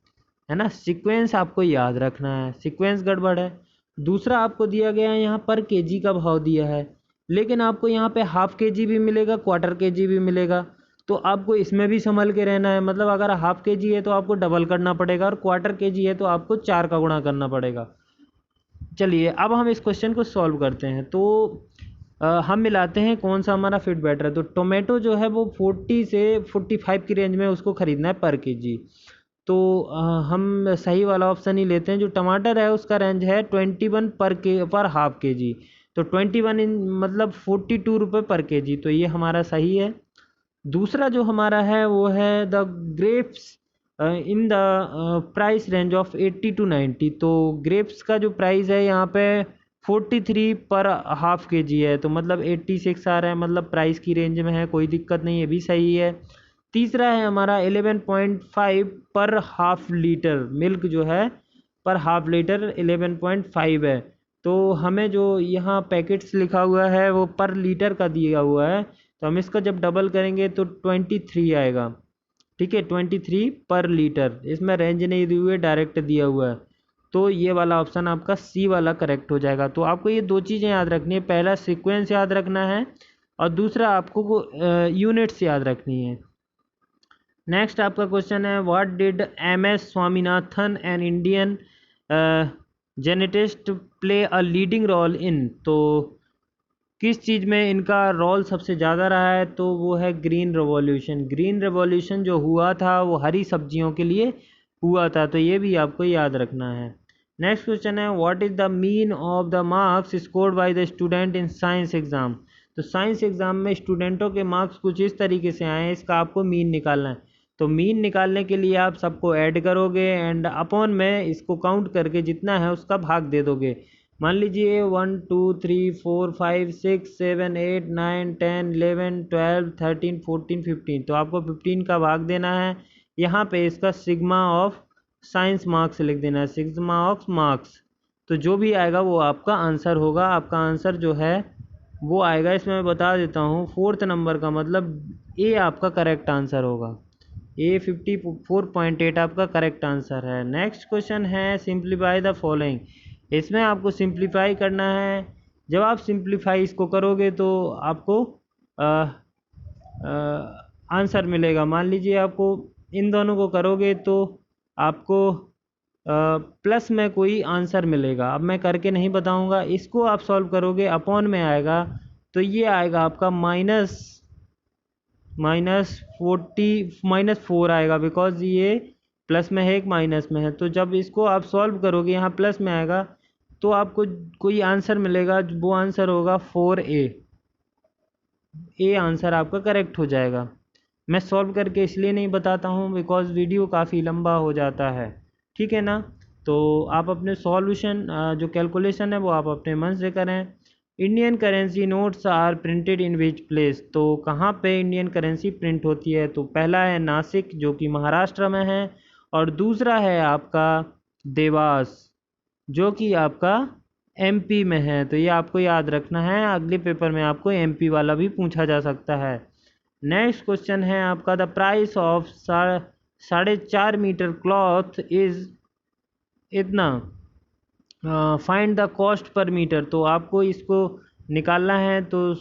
ना, सीक्वेंस आपको याद रखना है, सीक्वेंस गड़बड़ है। दूसरा, आपको दिया गया है यहाँ पर केजी का भाव दिया है, लेकिन आपको यहाँ पे हाफ केजी भी मिलेगा, क्वार्टर केजी भी मिलेगा, तो आपको इसमें भी संभल के रहना है। मतलब अगर हाफ केजी है तो आपको डबल करना पड़ेगा, और क्वार्टर केजी है तो आपको 4 का गुणा करना पड़ेगा। चलिए अब हम इस क्वेश्चन को सॉल्व करते हैं। तो हम मिलाते हैं कौन सा हमारा फिट बैटर है। तो टोमेटो जो है वो 40 से 45 की रेंज में उसको ख़रीदना है पर केजी। तो हम सही वाला ऑप्शन ही लेते हैं। जो टमाटर है उसका रेंज है 21 पर हाफ के जी। तो 21 मतलब 42 रुपये पर के जी, तो ये हमारा सही है। दूसरा जो हमारा है वो है the grapes in the price range of 80 to 90। तो ग्रेप्स का जो प्राइस है यहाँ पे 43 पर हाफ के जी है, तो मतलब 86 आ रहा है, मतलब प्राइस की रेंज में है, कोई दिक्कत नहीं, ये भी सही है। तीसरा है हमारा 11.5 पर हाफ लीटर, मिल्क जो है पर हाफ लीटर 11.5 है। तो हमें जो यहाँ पैकेट्स लिखा हुआ है वो पर लीटर का दिया हुआ है, तो हम इसका जब डबल करेंगे तो 23 आएगा, ठीक है, 23 पर लीटर। इसमें रेंज नहीं दी हुई है, डायरेक्ट दिया हुआ है। तो ये वाला ऑप्शन आपका सी वाला करेक्ट हो जाएगा। तो आपको ये दो चीज़ें याद रखनी है, पहला सीक्वेंस याद रखना है और दूसरा आपको यूनिट्स याद रखनी है। नेक्स्ट आपका क्वेश्चन है, what did M S. Swaminathan an Indian geneticist play a leading role in. तो किस चीज़ में इनका रोल सबसे ज़्यादा रहा है, तो वो है ग्रीन रेवोल्यूशन। ग्रीन रेवोल्यूशन जो हुआ था वो हरी सब्जियों के लिए हुआ था, तो ये भी आपको याद रखना है। नेक्स्ट क्वेश्चन है, what is the mean of the marks scored by the student in science exam. तो साइंस एग्ज़ाम में स्टूडेंटों के मार्क्स कुछ इस तरीके से आए हैं, इसका आपको मीन निकालना है। तो मीन निकालने के लिए आप सबको ऐड करोगे एंड अपॉन में इसको काउंट करके जितना है उसका भाग दे दोगे। मान लीजिए 1 2 3 4 5 6 7 8 9 10 11 12 13 14 15, तो आपको 15 का भाग देना है। यहाँ पे इसका सिग्मा ऑफ साइंस मार्क्स लिख देना है, सिग्मा ऑफ मार्क्स। तो जो भी आएगा वो आपका आंसर होगा। आपका आंसर जो है वो आएगा, इसमें मैं बता देता हूँ, 4th नंबर का मतलब ए आपका करेक्ट आंसर होगा। ए 54.8 आपका करेक्ट आंसर है। नेक्स्ट क्वेश्चन है, सिंप्लीफाई द फॉलोइंग। इसमें आपको सिंप्लीफाई करना है। जब आप सिंप्लीफाई इसको करोगे तो आपको आंसर मिलेगा। मान लीजिए आपको इन दोनों को करोगे तो आपको प्लस में कोई आंसर मिलेगा। अब मैं करके नहीं बताऊंगा, इसको आप सॉल्व करोगे अपॉन में आएगा, तो ये आएगा आपका -4 आएगा, बिकॉज ये प्लस में है एक माइनस में है। तो जब इसको आप सॉल्व करोगे यहाँ प्लस में आएगा तो आपको कोई आंसर मिलेगा, वो आंसर होगा 4A। ए आंसर आपका करेक्ट हो जाएगा। मैं सॉल्व करके इसलिए नहीं बताता हूँ बिकॉज वीडियो काफ़ी लंबा हो जाता है, ठीक है ना। तो आप अपने सॉल्यूशन जो कैलकुलेशन है वो आप अपने मन से करें। Indian currency notes are printed in which place. तो कहाँ पे इंडियन करेंसी प्रिंट होती है, तो पहला है नासिक जो कि महाराष्ट्र में है, और दूसरा है आपका देवास जो कि आपका एमपी में है। तो ये आपको याद रखना है, अगले पेपर में आपको एमपी वाला भी पूछा जा सकता है। नेक्स्ट क्वेश्चन है आपका, the price of 4.5 metre cloth is इतना, find the cost per metre. तो आपको इसको निकालना है, तो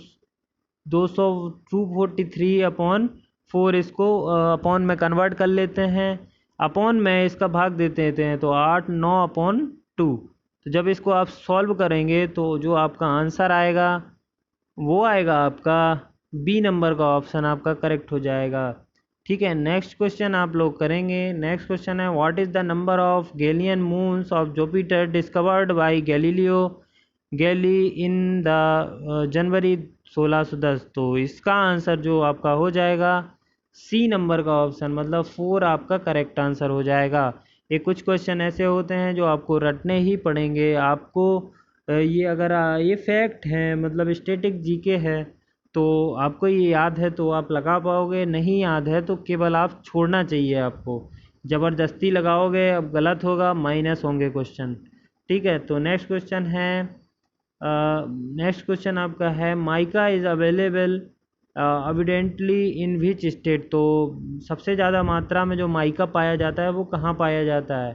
243/4 इसको अपॉन में कन्वर्ट कर लेते हैं, अपॉन में इसका भाग दे देते हैं, तो 8/9/2। तो जब इसको आप सॉल्व करेंगे तो जो आपका आंसर आएगा वो आएगा आपका बी नंबर का ऑप्शन आपका करेक्ट हो जाएगा, ठीक है। नेक्स्ट क्वेश्चन आप लोग करेंगे। नेक्स्ट क्वेश्चन है, what is the number of Galilean moons of Jupiter discovered by Galileo Galilei in the January 1610। तो इसका आंसर जो आपका हो जाएगा सी नंबर का ऑप्शन, मतलब 4 आपका करेक्ट आंसर हो जाएगा। ये कुछ क्वेश्चन ऐसे होते हैं जो आपको रटने ही पड़ेंगे। आपको ये अगर ये फैक्ट है, मतलब स्टैटिक जीके है, तो आपको ये याद है तो आप लगा पाओगे, नहीं याद है तो केवल आप छोड़ना चाहिए। आपको ज़बरदस्ती लगाओगे अब गलत होगा, माइनस होंगे क्वेश्चन, ठीक है। तो नेक्स्ट क्वेश्चन है, नेक्स्ट क्वेश्चन आपका है, mica is available evidently in which state. तो सबसे ज़्यादा मात्रा में जो माइका पाया जाता है वो कहाँ पाया जाता है,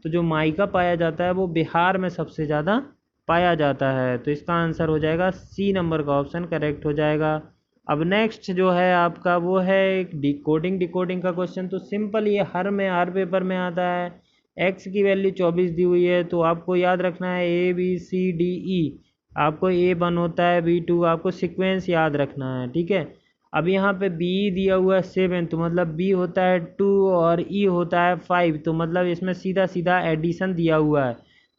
तो जो माइका पाया जाता है वो बिहार में सबसे ज़्यादा पाया जाता है। तो इसका आंसर हो जाएगा सी नंबर का ऑप्शन करेक्ट हो जाएगा। अब नेक्स्ट जो है आपका वो है एक डिकोडिंग का क्वेश्चन। तो सिंपल, ये हर पेपर में आता है। एक्स की वैल्यू 24 दी हुई है, तो आपको याद रखना है ABCDE। आपको A1 होता है, B2, आपको सीक्वेंस याद रखना है, ठीक है। अब यहाँ पे B दिया हुआ है 7, तो मतलब B होता है 2 और E होता है 5, तो मतलब इसमें सीधा सीधा एडिशन दिया हुआ है।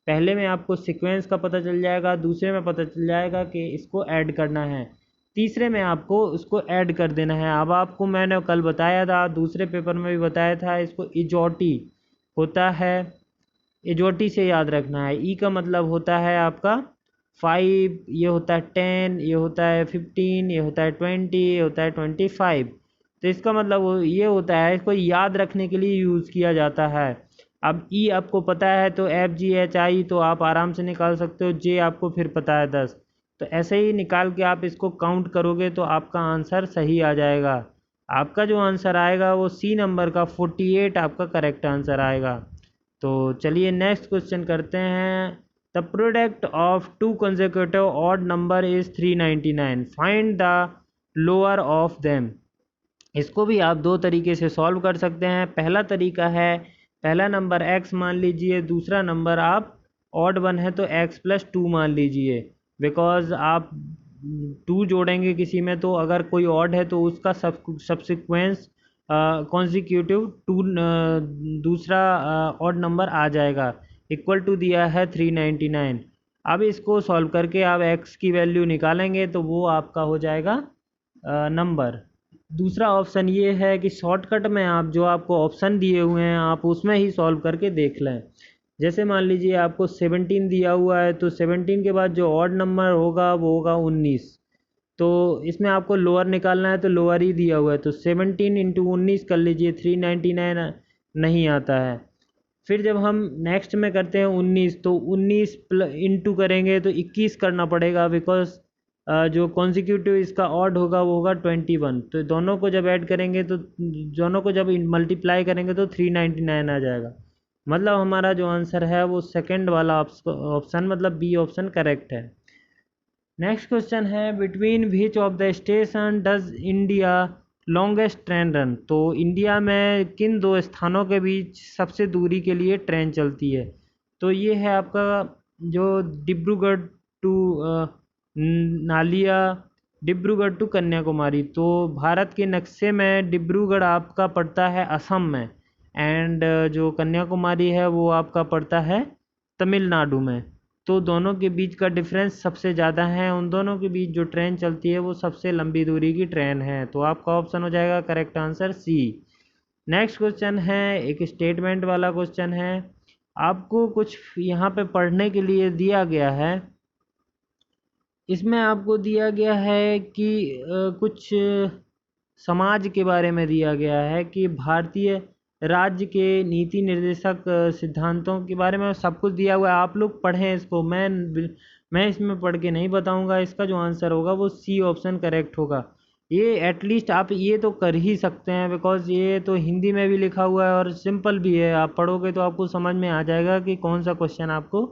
पहले में आपको सीक्वेंस का पता चल जाएगा, दूसरे में पता चल जाएगा कि इसको ऐड करना है, तीसरे में आपको उसको ऐड कर देना है। अब आपको मैंने कल बताया था, दूसरे पेपर में भी बताया था, इसको इजोटी होता है, इजोटी से याद रखना है। ई का मतलब होता है आपका 5, ये होता है 10, ये होता है 15, ये होता है 20, ये होता है 25। तो इसका मतलब ये होता है, इसको याद रखने के लिए यूज़ किया जाता है। अब ई आपको पता है तो FGHI तो आप आराम से निकाल सकते हो, जे आपको फिर पता है 10, तो ऐसे ही निकाल के आप इसको काउंट करोगे तो आपका आंसर सही आ जाएगा। आपका जो आंसर आएगा वो सी नंबर का 48 आपका करेक्ट आंसर आएगा, तो चलिए नेक्स्ट क्वेश्चन करते हैं। The product of to consecutive odd number is 399, find the lower of them. इसको भी आप दो तरीके से सॉल्व कर सकते हैं। पहला तरीका है, पहला नंबर x मान लीजिए, दूसरा नंबर आप ऑड वन है तो x+2 मान लीजिए। बिकॉज आप 2 जोड़ेंगे किसी में, तो अगर कोई ऑड है तो उसका सब्सिक्वेंस कॉन्जिक्यूटिव 2 दूसरा ऑड नंबर आ जाएगा। इक्वल टू दिया है 399। अब इसको सॉल्व करके आप x की वैल्यू निकालेंगे तो वो आपका हो जाएगा नंबर। दूसरा ऑप्शन ये है कि शॉर्टकट में आप जो आपको ऑप्शन दिए हुए हैं आप उसमें ही सॉल्व करके देख लें। जैसे मान लीजिए आपको 17 दिया हुआ है, तो 17 के बाद जो ऑड नंबर होगा वो होगा 19। तो इसमें आपको लोअर निकालना है तो लोअर ही दिया हुआ है, तो 17 इंटू 19 कर लीजिए, 399 नहीं आता है। फिर जब हम नेक्स्ट में करते हैं 19, तो 19 इंटू करेंगे तो 21 करना पड़ेगा, बिकॉज जो कॉन्जिक्यूटिव इसका ऑड होगा वो होगा 21। तो दोनों को जब ऐड करेंगे तो दोनों को जब मल्टीप्लाई करेंगे तो 399 आ जाएगा। मतलब हमारा जो आंसर है वो सेकंड वाला ऑप्शन मतलब बी ऑप्शन करेक्ट है। नेक्स्ट क्वेश्चन है, between which of the station does India longest train run. तो इंडिया में किन दो स्थानों के बीच सबसे दूरी के लिए ट्रेन चलती है। तो ये है आपका जो डिब्रूगढ़ टू नालिया, डिब्रूगढ़ टू कन्याकुमारी। तो भारत के नक्शे में डिब्रूगढ़ आपका पड़ता है असम में, एंड जो कन्याकुमारी है वो आपका पड़ता है तमिलनाडु में। तो दोनों के बीच का डिफरेंस सबसे ज़्यादा है, उन दोनों के बीच जो ट्रेन चलती है वो सबसे लंबी दूरी की ट्रेन है। तो आपका ऑप्शन हो जाएगा correct answer C. Next question है, एक स्टेटमेंट वाला क्वेश्चन है। आपको कुछ यहाँ पे पढ़ने के लिए दिया गया है। इसमें आपको दिया गया है कि कुछ समाज के बारे में दिया गया है कि भारतीय राज्य के नीति निर्देशक सिद्धांतों के बारे में सब कुछ दिया हुआ है। आप लोग पढ़ें इसको, मैं इसमें पढ़ के नहीं बताऊंगा। इसका जो आंसर होगा वो सी ऑप्शन करेक्ट होगा। ये एटलीस्ट आप ये तो कर ही सकते हैं, बिकॉज ये तो हिंदी में भी लिखा हुआ है और सिंपल भी है। आप पढ़ोगे तो आपको समझ में आ जाएगा कि कौन सा क्वेश्चन आपको,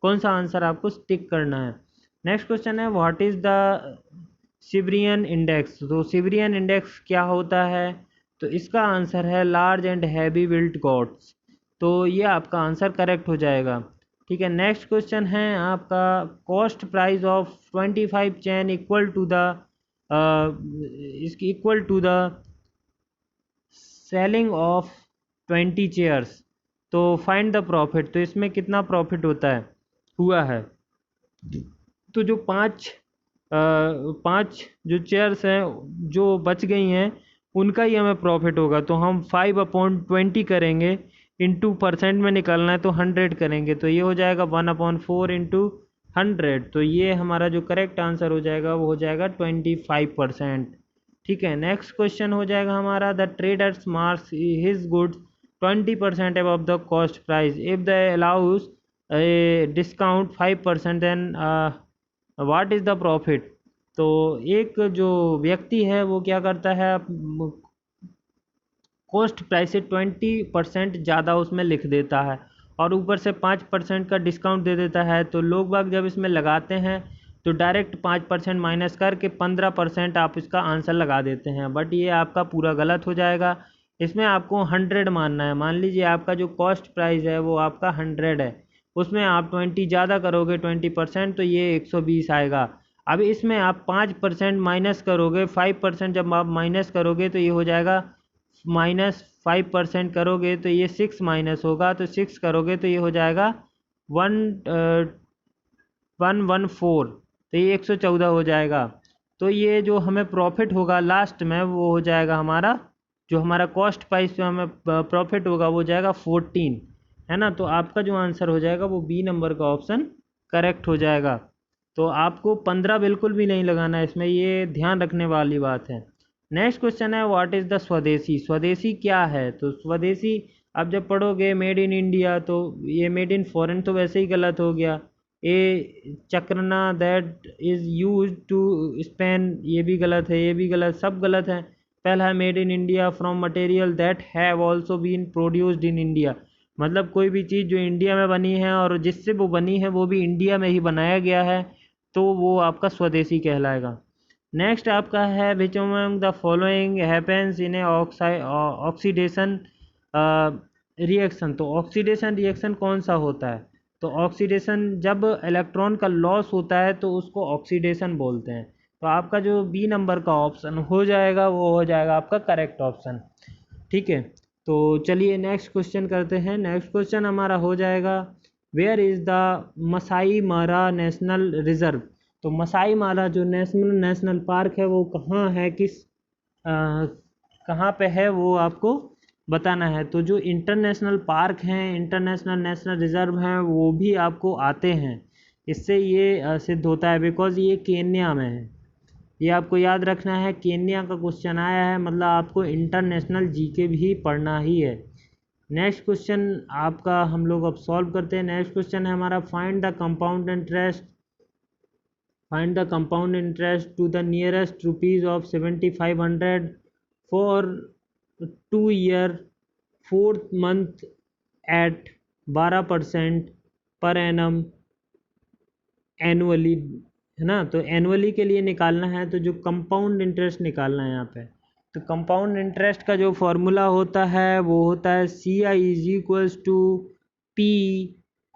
कौन सा आंसर आपको टिक करना है। नेक्स्ट क्वेश्चन है, व्हाट इज़ द सिबरियन इंडेक्स। तो सिबरियन इंडेक्स क्या होता है। तो इसका आंसर है large and heavy built gods. तो ये आपका आंसर करेक्ट हो जाएगा। ठीक है, नेक्स्ट क्वेश्चन है आपका, cost price of 25 chain equal to the इसकी equal to the selling of 20 chairs. तो फाइंड द प्रॉफिट। तो इसमें कितना प्रॉफिट होता है हुआ है। तो जो पाँच जो चेयर्स हैं जो बच गई हैं उनका ही हमें प्रॉफिट होगा। तो हम 5/20 करेंगे, इंटू परसेंट में निकालना है तो 100 करेंगे, तो ये हो जाएगा 1/4 इंटू 100। तो ये हमारा जो करेक्ट आंसर हो जाएगा वो हो जाएगा 25%। ठीक है, नेक्स्ट क्वेश्चन हो जाएगा हमारा, the traders marks his goods 20% above the cost price if the allows discount 5%, then what is the profit. तो एक जो व्यक्ति है वो क्या करता है, कॉस्ट प्राइस से 20% ज़्यादा उसमें लिख देता है और ऊपर से 5% का डिस्काउंट दे देता है। तो लोग बाग जब इसमें लगाते हैं तो डायरेक्ट 5% माइनस करके 15% आप इसका आंसर लगा देते हैं, बट ये आपका पूरा गलत हो जाएगा। इसमें आपको 100 मानना है। मान लीजिए आपका जो कॉस्ट प्राइस है वो आपका 100 है, उसमें आप 20 ज़्यादा करोगे 20%, तो ये 120 आएगा। अब इसमें आप 5% माइनस करोगे, 5% जब आप माइनस करोगे तो ये हो जाएगा -5% करोगे तो ये 6 माइनस होगा, तो 6 करोगे तो ये हो जाएगा 114, तो ये 114 हो जाएगा। तो ये जो हमें प्रॉफिट होगा लास्ट में वो हो जाएगा हमारा, जो हमारा कॉस्ट प्राइस पे हमें प्रॉफिट होगा वो जाएगा 14, है ना। तो आपका जो आंसर हो जाएगा वो बी नंबर का ऑप्शन करेक्ट हो जाएगा। तो आपको 15 बिल्कुल भी नहीं लगाना है इसमें, ये ध्यान रखने वाली बात है। नेक्स्ट क्वेश्चन है, व्हाट इज़ द स्वदेशी। स्वदेशी क्या है। तो स्वदेशी आप जब पढ़ोगे मेड इन इंडिया, तो ये मेड इन फॉरेन तो वैसे ही गलत हो गया। ए चक्रना that is use to spin, ये भी गलत है, ये भी गलत, सब गलत है। पहला है made in India from material that have also been produced in India. मतलब कोई भी चीज़ जो इंडिया में बनी है और जिससे वो बनी है वो भी इंडिया में ही बनाया गया है, तो वो आपका स्वदेशी कहलाएगा। नेक्स्ट आपका है which among the following happens in A oxidation reaction. तो ऑक्सीडेशन रिएक्शन कौन सा होता है? तो ऑक्सीडेशन जब इलेक्ट्रॉन का लॉस होता है तो उसको ऑक्सीडेशन बोलते हैं। तो आपका जो बी नंबर का ऑप्शन हो जाएगा वो हो जाएगा आपका करेक्ट ऑप्शन। ठीक है, तो चलिए नेक्स्ट क्वेश्चन करते हैं। नेक्स्ट क्वेश्चन हमारा हो जाएगा वेयर इज़ द मसाई मारा नेशनल रिजर्व। तो मसाई मारा जो नेशनल पार्क है वो कहाँ है, कहाँ पे है वो आपको बताना है। तो जो इंटरनेशनल पार्क हैं, इंटरनेशनल नेशनल रिजर्व हैं, वो भी आपको आते हैं। इससे ये सिद्ध होता है बिकॉज़ ये केन्या में है। ये आपको याद रखना है, केन्या का क्वेश्चन आया है, मतलब आपको इंटरनेशनल जीके भी पढ़ना ही है। नेक्स्ट क्वेश्चन आपका हम लोग अब सॉल्व करते हैं। नेक्स्ट क्वेश्चन है हमारा find the compound interest to the nearest rupees of 7500 for 2 year 4th month at 12% per annum annually, है ना। तो एनुअली के लिए निकालना है, तो जो कंपाउंड इंटरेस्ट निकालना है यहाँ पे। तो कंपाउंड इंटरेस्ट का जो फॉर्मूला होता है वो होता है CI=P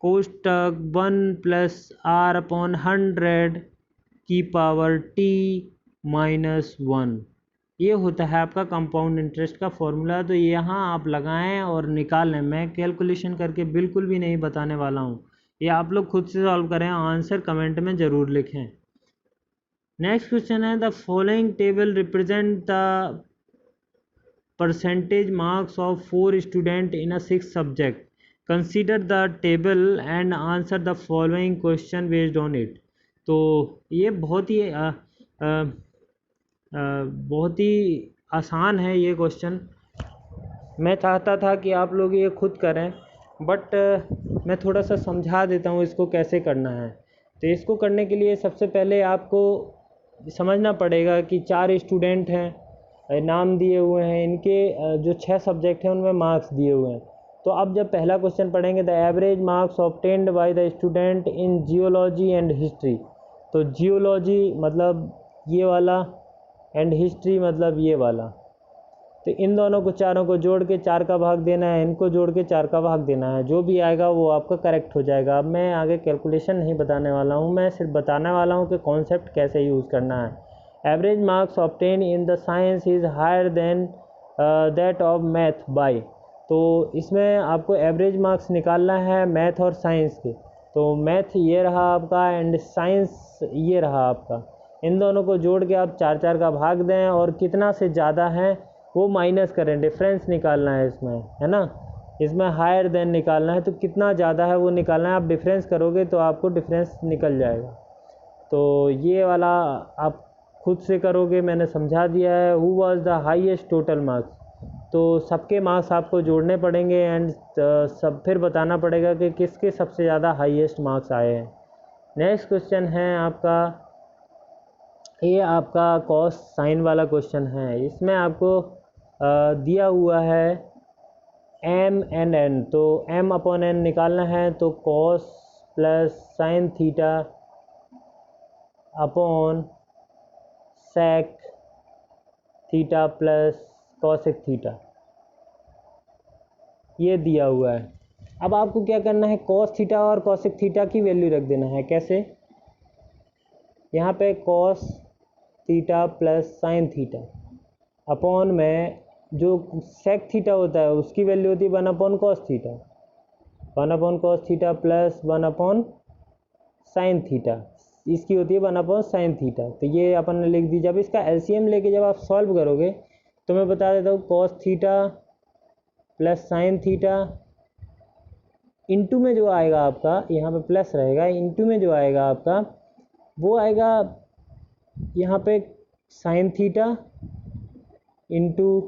कोष्टक 1+R/100 की पावर T-1। ये होता है आपका कंपाउंड इंटरेस्ट का फॉर्मूला। तो यहाँ आप लगाएं और निकालें, मैं कैलकुलेशन करके बिल्कुल भी नहीं बताने वाला हूँ, ये आप लोग खुद से सॉल्व करें, आंसर कमेंट में ज़रूर लिखें। नेक्स्ट क्वेश्चन है the following table represent the percentage marks of 4 student in a 6 subject, consider the table and answer the following question based on it. तो ये बहुत ही आसान है ये क्वेश्चन। मैं चाहता था कि आप लोग ये खुद करें, बट मैं थोड़ा सा समझा देता हूँ इसको कैसे करना है। तो इसको करने के लिए सबसे पहले आपको समझना पड़ेगा कि 4 स्टूडेंट हैं, नाम दिए हुए हैं, इनके जो 6 सब्जेक्ट हैं उनमें मार्क्स दिए हुए हैं। तो अब जब पहला क्वेश्चन पढ़ेंगे the average marks obtained by the student in geology and history. तो जियोलॉजी मतलब ये वाला एंड हिस्ट्री मतलब ये वाला। तो इन दोनों को चारों को जोड़ के 4 का भाग देना है, इनको जोड़ के 4 का भाग देना है, जो भी आएगा वो आपका करेक्ट हो जाएगा। अब मैं आगे कैलकुलेशन नहीं बताने वाला हूँ, मैं सिर्फ बताने वाला हूँ कि कॉन्सेप्ट कैसे यूज़ करना है। Average marks obtain in the science is higher than that of math by. तो इसमें आपको एवरेज मार्क्स निकालना है मैथ और साइंस के। तो मैथ ये रहा आपका एंड साइंस ये रहा आपका। इन दोनों को जोड़ के आप 4 का भाग दें और कितना से ज़्यादा है वो माइनस करें, डिफरेंस निकालना है इसमें, है ना। इसमें हायर देन निकालना है, तो कितना ज़्यादा है वो निकालना है। आप डिफरेंस करोगे तो आपको डिफरेंस निकल जाएगा। तो ये वाला आप खुद से करोगे, मैंने समझा दिया है। Who was the highest total marks, तो सबके मार्क्स आपको जोड़ने पड़ेंगे एंड सब फिर बताना पड़ेगा कि किसके सबसे ज़्यादा हाईएस्ट मार्क्स आए हैं। नेक्स्ट क्वेश्चन है आपका, ये आपका कॉस साइन वाला क्वेश्चन है। इसमें आपको दिया हुआ है m/n। तो m/n निकालना है, तो cos plus sine theta upon sec theta plus cosec theta, ये दिया हुआ है। अब आपको क्या करना है, कॉस थीटा और कॉसेक थीटा की वैल्यू रख देना है। कैसे, यहाँ पे cos theta plus sine theta upon में जो सेक थीटा होता है उसकी वैल्यू होती है 1/cos theta, 1/cos theta plus 1/sin theta, इसकी होती है 1/sin थीटा। तो ये अपन ने लिख दी। जब इसका एलसीएम लेके जब आप सॉल्व करोगे तो मैं बता देता हूँ, cos theta plus sin theta into में जो आएगा आपका, यहाँ पे प्लस रहेगा, इंटू में जो आएगा आपका वो आएगा यहाँ पे sin theta into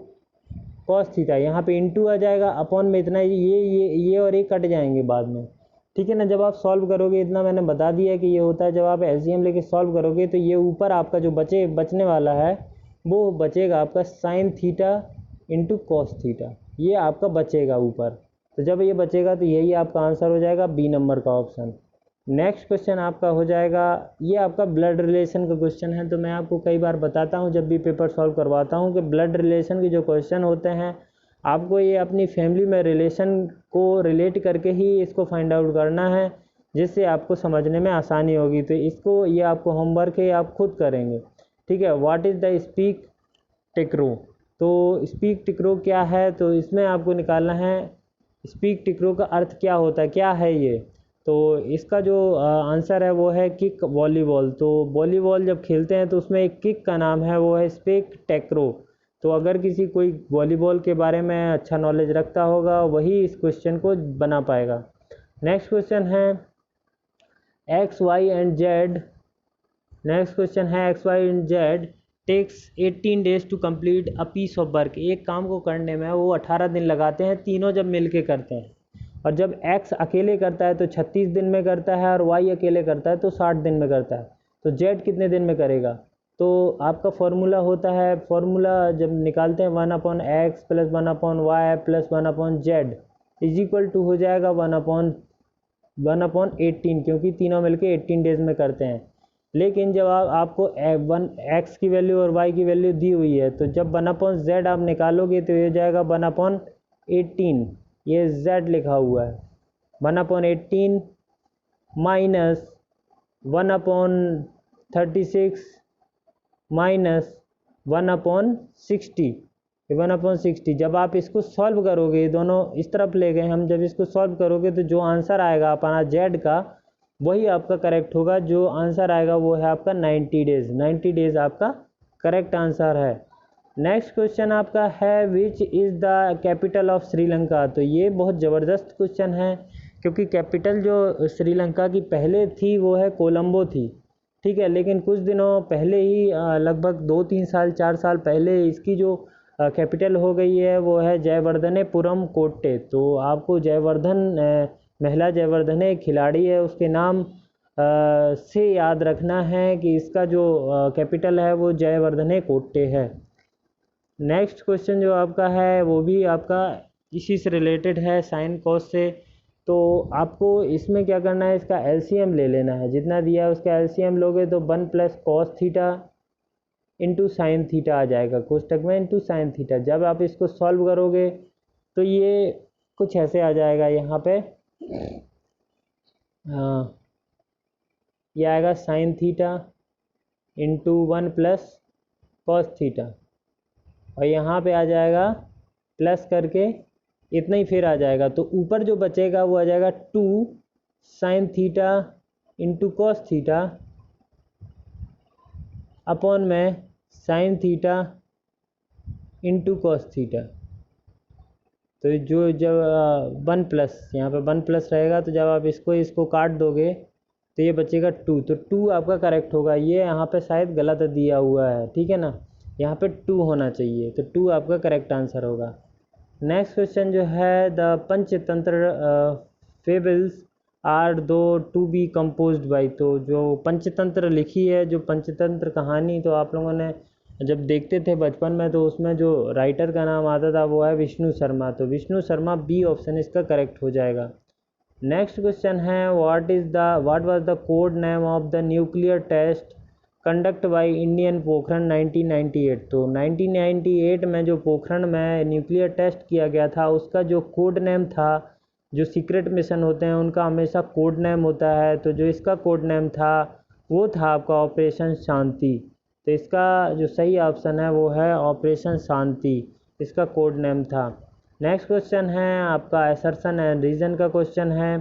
cos theta, यहाँ पे इंटू आ जाएगा, अपॉन में इतना, ये और ये कट जाएंगे बाद में, ठीक है ना। जब आप सॉल्व करोगे, इतना मैंने बता दिया कि ये होता है। जब आप एलसीएम लेके सॉल्व करोगे तो ये ऊपर आपका जो बचने वाला है वो बचेगा आपका sign theta into cos theta, ये आपका बचेगा ऊपर। तो जब ये बचेगा तो यही आपका आंसर हो जाएगा बी नंबर का ऑप्शन। नेक्स्ट क्वेश्चन आपका हो जाएगा, ये आपका ब्लड रिलेशन का क्वेश्चन है। तो मैं आपको कई बार बताता हूँ जब भी पेपर सॉल्व करवाता हूँ कि ब्लड रिलेशन के जो क्वेश्चन होते हैं आपको ये अपनी फैमिली में रिलेशन को रिलेट करके ही इसको फाइंड आउट करना है, जिससे आपको समझने में आसानी होगी। तो इसको ये आपको होमवर्क है, आप खुद करेंगे, ठीक है। व्हाट इज़ द स्पीक टिक्रो, तो स्पीक टिक्रो क्या है, तो इसमें आपको निकालना है स्पीक टिक्रो का अर्थ क्या होता है, क्या है ये। तो इसका जो आंसर है वो है किक वॉलीबॉल। तो वॉलीबॉल जब खेलते हैं तो उसमें एक किक का नाम है, वो है स्पीक टेक्रो। तो अगर किसी कोई वॉलीबॉल के बारे में अच्छा नॉलेज रखता होगा वही इस क्वेश्चन को बना पाएगा। नेक्स्ट क्वेश्चन है X Y and Z. Next question है X Y and Z takes 18 days to complete a piece of work. एक काम को करने में वो 18 दिन लगाते हैं, तीनों जब मिल के करते हैं। और जब x अकेले करता है तो 36 दिन में करता है, और y अकेले करता है तो 60 दिन में करता है। तो z कितने दिन में करेगा, तो आपका फॉर्मूला होता है, फॉर्मूला जब निकालते हैं 1/x plus 1/y plus 1/z is equal to हो जाएगा 1/18, क्योंकि तीनों मिलके 18 डेज में करते हैं। लेकिन जब आपको x की वैल्यू और y की वैल्यू दी हुई है, तो जब 1/z आप निकालोगे तो ये जाएगा 1/18, ये z लिखा हुआ है 1/18 माइनस 1/36 माइनस 1/60, 1/60। जब आप इसको सॉल्व करोगे, ये दोनों इस तरफ ले गए हम, जब इसको सॉल्व करोगे तो जो आंसर आएगा अपना z का वही आपका करेक्ट होगा। जो आंसर आएगा वो है आपका 90 डेज। 90 डेज आपका करेक्ट आंसर है। नेक्स्ट क्वेश्चन आपका है which is the capital of Sri Lanka. तो ये बहुत ज़बरदस्त क्वेश्चन है, क्योंकि कैपिटल जो श्रीलंका की पहले थी वो है कोलंबो थी, ठीक है। लेकिन कुछ दिनों पहले ही लगभग 2-3 साल 4 साल पहले इसकी जो कैपिटल हो गई है वो है जयवर्धनेपुरम कोट्टे। तो आपको जयवर्धन महिला जयवर्धने एक खिलाड़ी है, उसके नाम से याद रखना है कि इसका जो कैपिटल है वो जयवर्धने कोट्टे है। नेक्स्ट क्वेश्चन जो आपका है वो भी आपका इसी से रिलेटेड है, साइन कॉस से। तो आपको इसमें क्या करना है, इसका एलसीएम ले लेना है। जितना दिया है उसका एलसीएम लोगे तो 1 + cos theta into sine theta आ जाएगा, कोष्टक में इंटू साइन थीटा। जब आप इसको सॉल्व करोगे तो ये कुछ ऐसे आ जाएगा, यहाँ पे ये आएगा sign theta into 1 + cos theta, और यहाँ पे आ जाएगा प्लस करके इतना ही फिर आ जाएगा। तो ऊपर जो बचेगा वो आ जाएगा 2 sine theta into cos theta upon में sine theta into cos theta. तो जो जब 1+ यहाँ पे 1+ रहेगा, तो जब आप इसको काट दोगे तो ये बचेगा 2। तो 2 आपका करेक्ट होगा। ये यहाँ पे शायद गलत दिया हुआ है, ठीक है ना, यहाँ पे 2 होना चाहिए, तो 2 आपका करेक्ट आंसर होगा। नेक्स्ट क्वेश्चन जो है द पंचतंत्र फेबल्स आर दो टू बी कंपोज्ड बाई। तो जो पंचतंत्र लिखी है, जो पंचतंत्र कहानी, तो आप लोगों ने जब देखते थे बचपन में तो उसमें जो राइटर का नाम आता था वो है विष्णु शर्मा। तो विष्णु शर्मा बी ऑप्शन इसका करेक्ट हो जाएगा। नेक्स्ट क्वेश्चन है what was the code name of the nuclear test conduct by Indian Pokhran 1998। तो 1998 में जो पोखरण में न्यूक्लियर टेस्ट किया गया था उसका जो कोड नेम था, जो सीक्रेट मिशन होते हैं उनका हमेशा कोड नेम होता है, तो जो इसका कोड नेम था वो था आपका ऑपरेशन शांति। तो इसका जो सही ऑप्शन है वो है ऑपरेशन शांति, इसका कोड नेम था। नेक्स्ट क्वेश्चन है आपका असर्शन एंड रीजन का क्वेश्चन है।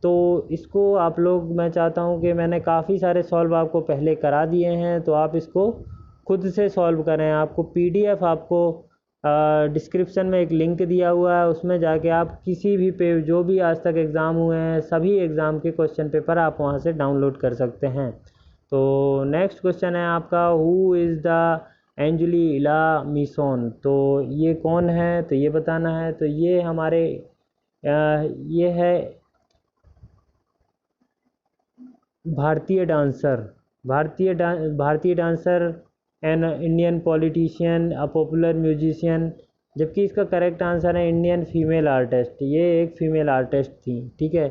तो इसको आप लोग, मैं चाहता हूँ कि मैंने काफ़ी सारे सॉल्व आपको पहले करा दिए हैं, तो आप इसको खुद से सॉल्व करें। आपको पीडीएफ आपको डिस्क्रिप्शन में एक लिंक दिया हुआ है, उसमें जाके आप किसी भी पे जो भी आज तक एग्ज़ाम हुए हैं सभी एग्ज़ाम के क्वेश्चन पेपर आप वहाँ से डाउनलोड कर सकते हैं। तो नेक्स्ट क्वेश्चन है आपका हु इज़ द एंजेलिला मिसोन। तो ये कौन है, तो ये बताना है। तो ये हमारे ये है भारतीय dancer an Indian politician, a popular musician, जबकि इसका करेक्ट आंसर है इंडियन फीमेल आर्टिस्ट, ये एक फीमेल आर्टिस्ट थी। ठीक है,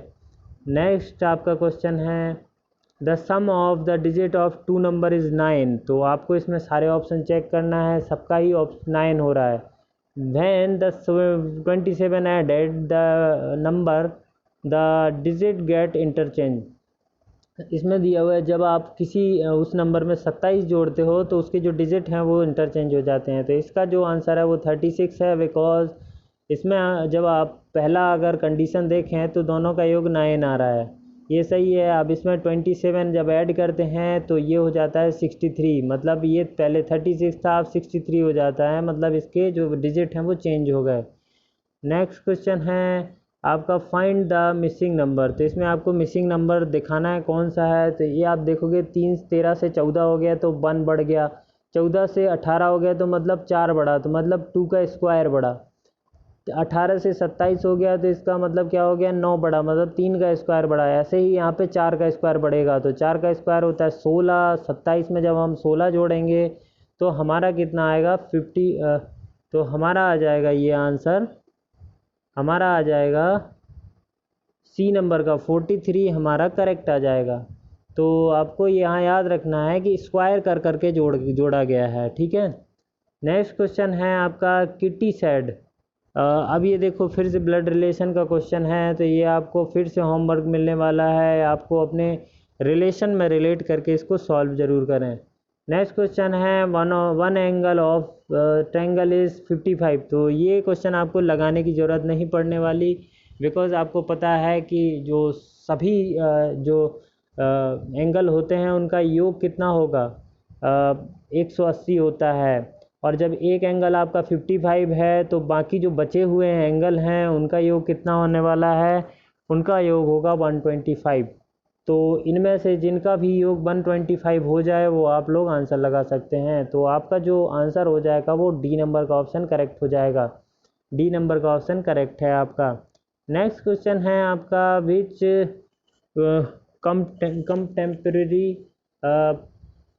नेक्स्ट आपका क्वेश्चन है the sum of the digit of two number is 9। तो आपको इसमें सारे ऑप्शन चेक करना है, सबका ही 9 हो रहा है। When the 27 added the number the digit get interchange. इसमें दिया हुआ है जब आप किसी उस नंबर में 27 जोड़ते हो तो उसके जो डिजिट हैं वो इंटरचेंज हो जाते हैं। तो इसका जो आंसर है वो 36 है, बिकॉज इसमें जब आप पहला अगर कंडीशन देखें तो दोनों का योग 9 आ रहा है, ये सही है। अब इसमें 27 जब ऐड करते हैं तो ये हो जाता है 63, मतलब ये पहले 36 था, अब 63 हो जाता है, मतलब इसके जो डिजिट हैं वो चेंज हो गए। नेक्स्ट क्वेश्चन है आपका फाइंड द मिसिंग नंबर। तो इसमें आपको मिसिंग नंबर दिखाना है कौन सा है। तो ये आप देखोगे 13 से 14 हो गया तो 1 बढ़ गया, 14 से 18 हो गया तो मतलब 4 बढ़ा, तो मतलब 2 का स्क्वायर बढ़ा। 18 से 27 हो गया तो इसका मतलब क्या हो गया, 9 बढ़ा, मतलब 3 का स्क्वायर बढ़ा। ऐसे ही यहाँ पे 4 का स्क्वायर बढ़ेगा, तो 4 का स्क्वायर होता है 16। 27 में जब हम 16 जोड़ेंगे तो हमारा कितना आएगा 50। तो हमारा आ जाएगा ये आंसर, हमारा आ जाएगा सी नंबर का 43 हमारा करेक्ट आ जाएगा। तो आपको यहाँ याद रखना है कि स्क्वायर कर करके जोड़ा गया है। ठीक है, नेक्स्ट क्वेश्चन है आपका किटी सेड। अब ये देखो फिर से ब्लड रिलेशन का क्वेश्चन है, तो ये आपको फिर से होमवर्क मिलने वाला है, आपको अपने रिलेशन में रिलेट करके इसको सॉल्व ज़रूर करें। नेक्स्ट क्वेश्चन है one angle of triangle is 55। तो ये क्वेश्चन आपको लगाने की ज़रूरत नहीं पड़ने वाली, बिकॉज आपको पता है कि जो सभी जो एंगल होते हैं उनका योग कितना होगा, 180 होता है। और जब एक एंगल आपका 55 है तो बाकी जो बचे हुए एंगल हैं उनका योग कितना होने वाला है, उनका योग होगा 125। तो इनमें से जिनका भी योग 125 हो जाए वो आप लोग आंसर लगा सकते हैं। तो आपका जो आंसर हो जाएगा वो डी नंबर का ऑप्शन करेक्ट हो जाएगा, डी नंबर का ऑप्शन करेक्ट है आपका। नेक्स्ट क्वेश्चन है आपका which contemporary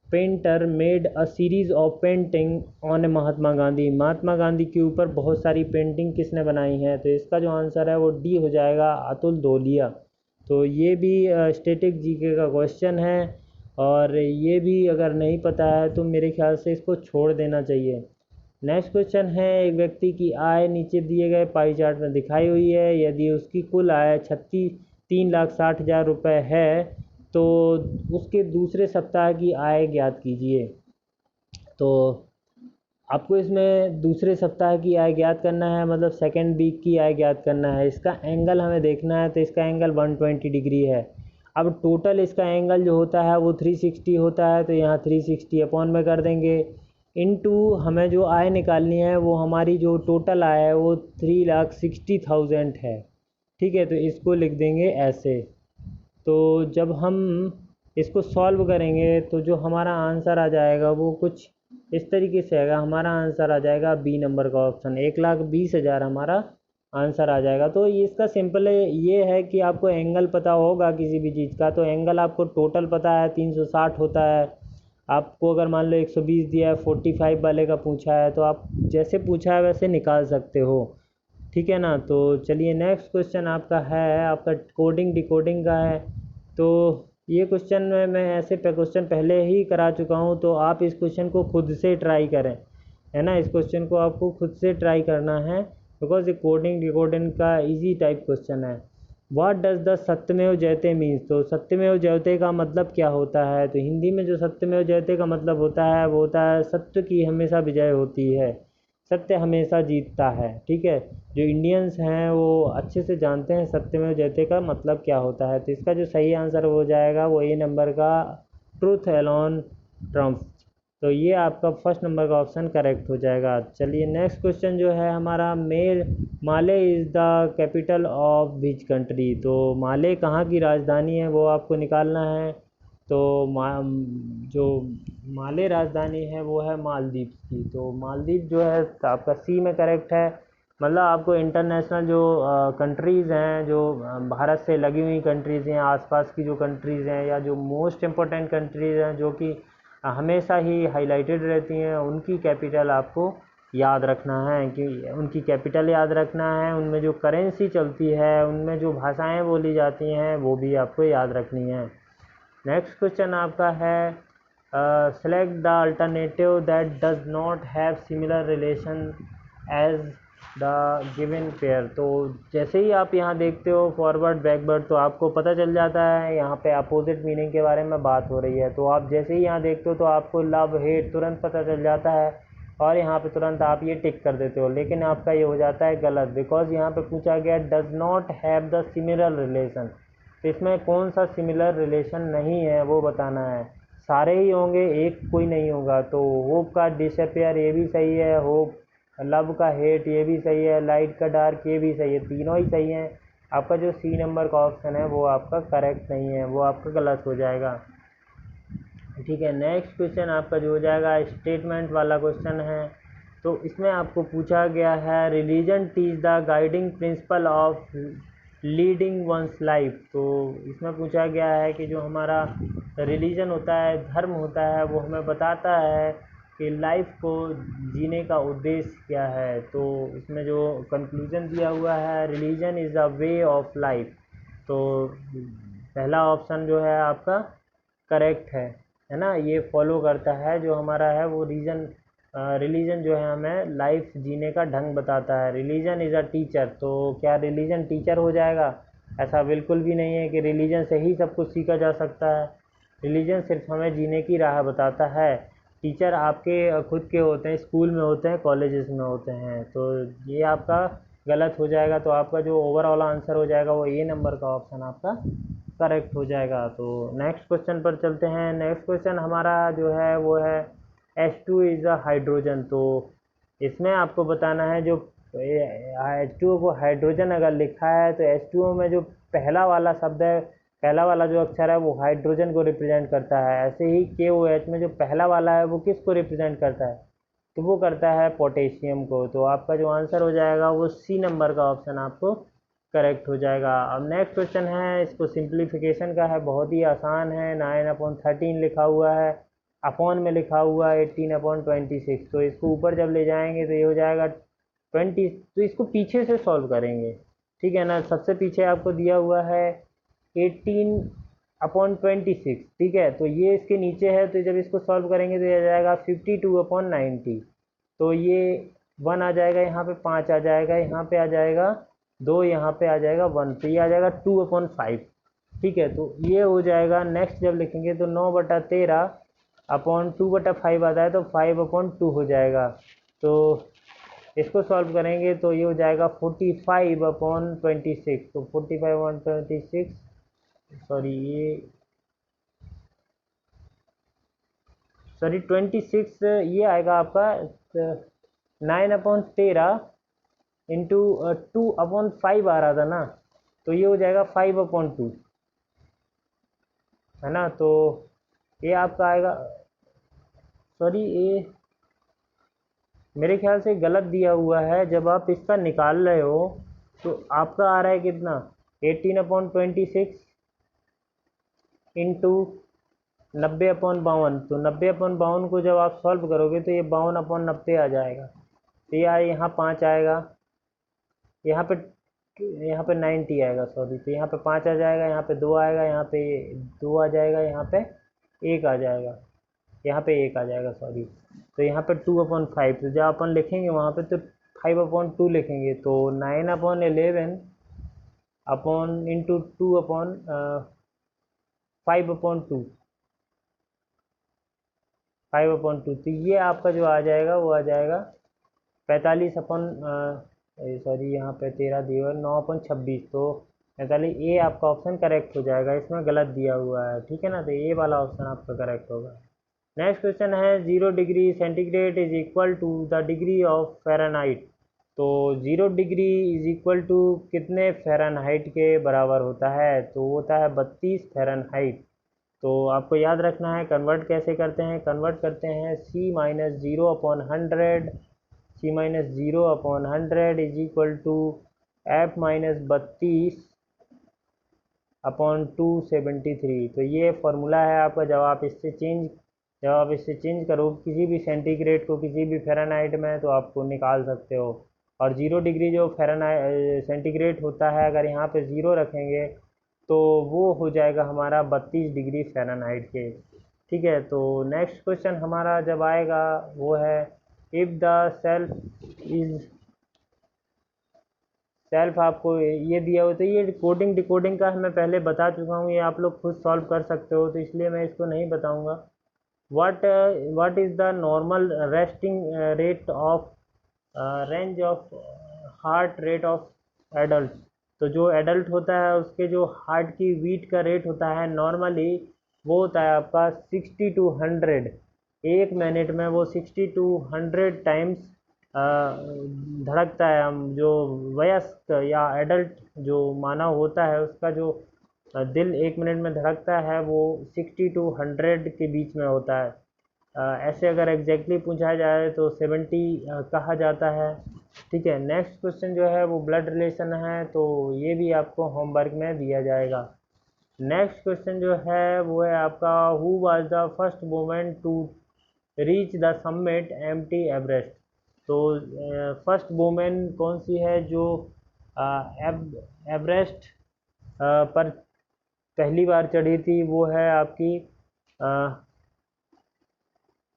painter made a series of painting on Mahatma Gandhi. Mahatma Gandhi के ऊपर बहुत सारी पेंटिंग किसने बनाई हैं, तो इसका जो आंसर है वो डी हो जाएगा, अतुल दोलिया। तो ये भी स्टैटिक जीके का क्वेश्चन है, और ये भी अगर नहीं पता है तो मेरे ख्याल से इसको छोड़ देना चाहिए। नेक्स्ट क्वेश्चन है एक व्यक्ति की आय नीचे दिए गए पाई चार्ट में दिखाई हुई है। यदि उसकी कुल आय 3,60,000 रुपये है तो उसके दूसरे सप्ताह की आय ज्ञात कीजिए। तो आपको इसमें दूसरे सप्ताह की आय ज्ञात करना है, मतलब सेकेंड वीक की आय ज्ञात करना है। इसका एंगल हमें देखना है, तो इसका एंगल 120 डिग्री है। अब टोटल इसका एंगल जो होता है वो 360 होता है, तो यहाँ 360 अपॉन में कर देंगे, इनटू हमें जो आय निकालनी है वो हमारी जो टोटल आय है वो 3,60,000 है। ठीक है, तो इसको लिख देंगे ऐसे। तो जब हम इसको सॉल्व करेंगे तो जो हमारा आंसर आ जाएगा वो कुछ इस तरीके से आएगा। हमारा आंसर आ जाएगा बी नंबर का ऑप्शन, 1,20,000 हमारा आंसर आ जाएगा। तो इसका सिंपल ये है कि आपको एंगल पता होगा किसी भी चीज़ का, तो एंगल आपको टोटल पता है 360 होता है। आपको अगर मान लो 120 दिया है, 45 वाले का पूछा है, तो आप जैसे पूछा है वैसे निकाल सकते हो। ठीक है ना। तो चलिए नेक्स्ट क्वेश्चन आपका है, आपका कोडिंग डिकोडिंग का है। तो ये क्वेश्चन में मैं ऐसे क्वेश्चन पहले ही करा चुका हूँ, तो आप इस क्वेश्चन को खुद से ट्राई करें, है ना। इस क्वेश्चन को आपको खुद से ट्राई करना है, बिकॉज ये कोडिंग डिकोडिंग का इजी टाइप क्वेश्चन है। व्हाट डज द सत्यमेव जयते मीन्स। तो सत्यमेव जयते का मतलब क्या होता है, तो हिंदी में जो सत्यमेव जयते का मतलब होता है वो होता है सत्य की हमेशा विजय होती है, सत्य हमेशा जीतता है। ठीक है, जो इंडियंस हैं वो अच्छे से जानते हैं सत्यमेव जयते का मतलब क्या होता है। तो इसका जो सही आंसर हो जाएगा वो ए नंबर का ट्रूथ एलोन ट्रम्प्स। तो ये आपका फर्स्ट नंबर का ऑप्शन करेक्ट हो जाएगा। चलिए नेक्स्ट क्वेश्चन जो है हमारा Male is the capital of which country. तो माले कहाँ की राजधानी है वो आपको निकालना है। तो जो माले राजधानी है वो है मालदीव की। तो मालदीव जो है आपका सी में करेक्ट है। मतलब आपको इंटरनेशनल जो कंट्रीज़ हैं, जो भारत से लगी हुई कंट्रीज़ हैं, आसपास की जो कंट्रीज़ हैं, या जो मोस्ट इम्पोर्टेंट कंट्रीज़ हैं जो कि हमेशा ही हाईलाइटेड रहती हैं, उनकी कैपिटल आपको याद रखना है, कि उनकी कैपिटल याद रखना है, उनमें जो करेंसी चलती है, उनमें जो भाषाएं बोली जाती हैं वो भी आपको याद रखनी है। नेक्स्ट क्वेश्चन आपका है select the alternative that does not have similar relation as the given pair. तो जैसे ही आप यहाँ देखते हो फॉरवर्ड बैकवर्ड, तो आपको पता चल जाता है यहाँ पे अपोजिट मीनिंग के बारे में बात हो रही है। तो आप जैसे ही यहाँ देखते हो तो आपको लव हेट तुरंत पता चल जाता है और यहाँ पे तुरंत आप ये टिक कर देते हो, लेकिन आपका ये हो जाता है गलत, बिकॉज यहाँ पे पूछा गया does not have the similar relation. तो इसमें कौन सा सिमिलर रिलेशन नहीं है वो बताना है। सारे ही होंगे, एक कोई नहीं होगा। तो होप का डिसअपियर ये भी सही है, होप लव का हेट ये भी सही है, लाइट का डार्क ये भी सही है, तीनों ही सही हैं। आपका जो सी नंबर का ऑप्शन है वो आपका करेक्ट नहीं है, वो आपका गलत हो जाएगा। ठीक है, नेक्स्ट क्वेश्चन आपका जो हो जाएगा स्टेटमेंट वाला क्वेश्चन है। तो इसमें आपको पूछा गया है religion teach the guiding principle of leading one's life. तो इसमें पूछा गया है कि जो हमारा रिलीजन होता है, धर्म होता है, वो हमें बताता है कि लाइफ को जीने का उद्देश्य क्या है। तो इसमें जो कंक्लूजन दिया हुआ है religion is the way of life. तो पहला ऑप्शन जो है आपका करेक्ट है ना, ये फॉलो करता है जो हमारा है वो रिलीजन जो है हमें लाइफ जीने का ढंग बताता है। Religion is a teacher. तो क्या रिलीजन टीचर हो जाएगा? ऐसा बिल्कुल भी नहीं है कि रिलीजन से ही सब कुछ सीखा जा सकता है। रिलीजन सिर्फ हमें जीने की राह बताता है। टीचर आपके खुद के होते हैं, स्कूल में होते हैं, कॉलेजेस में होते हैं। तो ये आपका गलत हो जाएगा। तो आपका जो ओवरऑल आंसर हो जाएगा वो ए नंबर का ऑप्शन आपका करेक्ट हो जाएगा। तो नेक्स्ट क्वेश्चन पर चलते हैं। नेक्स्ट क्वेश्चन हमारा जो है वो है H2 इज़ अ हाइड्रोजन। तो इसमें आपको बताना है जो H2O को हाइड्रोजन अगर लिखा है तो H2O में जो पहला वाला शब्द है, पहला वाला जो अक्षर है वो हाइड्रोजन को रिप्रेजेंट करता है। ऐसे ही KOH में जो पहला वाला है वो किसको रिप्रेजेंट करता है? तो वो करता है पोटेशियम को। तो आपका जो आंसर हो जाएगा वो सी नंबर का ऑप्शन आपको करेक्ट हो जाएगा। अब नेक्स्ट क्वेश्चन है, इसको सिंप्लीफिकेशन का है, बहुत ही आसान है। 9/13 लिखा हुआ है, अपॉन में लिखा हुआ है 18/26। तो इसको ऊपर जब ले जाएंगे तो ये हो जाएगा 20। तो इसको पीछे से सॉल्व करेंगे, ठीक है ना। सबसे पीछे आपको दिया हुआ है 18/26, ठीक है। तो ये इसके नीचे है, तो जब इसको सॉल्व करेंगे तो ये आ जाएगा 52/90। तो ये 1 आ जाएगा, यहाँ पे 5 आ जाएगा, यहाँ पे आ जाएगा 2, यहाँ पे आ जाएगा 1, तो ये आ जाएगा 2/5, ठीक है। तो ये हो जाएगा। नेक्स्ट जब लिखेंगे तो 9/13/2/5 आता है, तो 5/2 हो जाएगा। तो इसको सॉल्व करेंगे तो ये हो जाएगा 45/26। तो 45/26, सॉरी 26, ये आएगा आपका 9/13 इंटू 2/5 आ रहा था ना, तो ये हो जाएगा 5/2, है ना। तो ये आपका आएगा, सॉरी ये मेरे ख्याल से गलत दिया हुआ है। जब आप इसका निकाल रहे हो तो आपका आ रहा है कितना, 18/26 इंटू 90/52। तो 90/52 को जब आप सॉल्व करोगे तो ये 52/90 आ जाएगा। तो ये यहाँ 5 आएगा, यहाँ पे 90 आएगा, सॉरी। तो यहाँ पे 5 आ जाएगा, यहाँ पे 2 आएगा, यहाँ पे 2 आ जाएगा, यहाँ पे 1 आ जाएगा, यहाँ पे 1 आ जाएगा, सॉरी। तो यहाँ पे 2/5। तो जब अपन लिखेंगे वहाँ पे तो 5/2 लिखेंगे। तो 9/11 अपॉन इंटू 5/2, 5/2। तो ये आपका जो आ जाएगा वो आ जाएगा 45 सॉरी यहाँ पे 13 दिया हुआ है, 9/26। तो 45, ये आपका ऑप्शन करेक्ट हो जाएगा, इसमें गलत दिया हुआ है, ठीक है ना। तो ये वाला ऑप्शन आपका करेक्ट होगा। नेक्स्ट क्वेश्चन है 0 degree centigrade is equal to the degree of Fahrenheit. तो 0 डिग्री इज इक्वल टू कितने फ़ारेनहाइट के बराबर होता है? तो होता है 32 फ़ारेनहाइट। तो आपको याद रखना है कन्वर्ट कैसे करते हैं। कन्वर्ट करते हैं C-0/100, C-0/100 is equal to F-32/273। तो ये फॉर्मूला है आपका। जब आप इससे चेंज जब आप इससे चेंज करो किसी भी सेंटीग्रेड को किसी भी फ़ारेनहाइट में तो आपको निकाल सकते हो। और 0 डिग्री जो फ़ारेनहाइट सेंटीग्रेड होता है, अगर यहाँ पे 0 रखेंगे तो वो हो जाएगा हमारा 32 डिग्री फ़ारेनहाइट के। ठीक है, तो नेक्स्ट क्वेश्चन हमारा जब आएगा वो है इफ़ द सेल्फ आपको ये दिया हो तो ये कोडिंग डिकोडिंग का मैं पहले बता चुका हूँ, ये आप लोग खुद सॉल्व कर सकते हो, तो इसलिए मैं इसको नहीं बताऊँगा। what is the normal resting rate of range of heart rate of adult. तो जो एडल्ट होता है उसके जो हार्ट की बीट का रेट होता है नॉर्मली वो होता है आपका 60 to 100। एक मिनट में वो 60 to 100 टाइम्स धड़कता है। हम जो वयस्क या एडल्ट जो मानव होता है उसका जो दिल एक मिनट में धड़कता है वो 60 to 100 के बीच में होता है। ऐसे अगर एग्जैक्टली पूछा जाए तो 70 कहा जाता है। ठीक है, नेक्स्ट क्वेश्चन जो है वो ब्लड रिलेशन है, तो ये भी आपको होमवर्क में दिया जाएगा। नेक्स्ट क्वेश्चन जो है वो है आपका who was the first woman to reach the summit M T Everest. तो फर्स्ट वुमेन कौन सी है जो एवरेस्ट पर पहली बार चढ़ी थी, वो है आपकी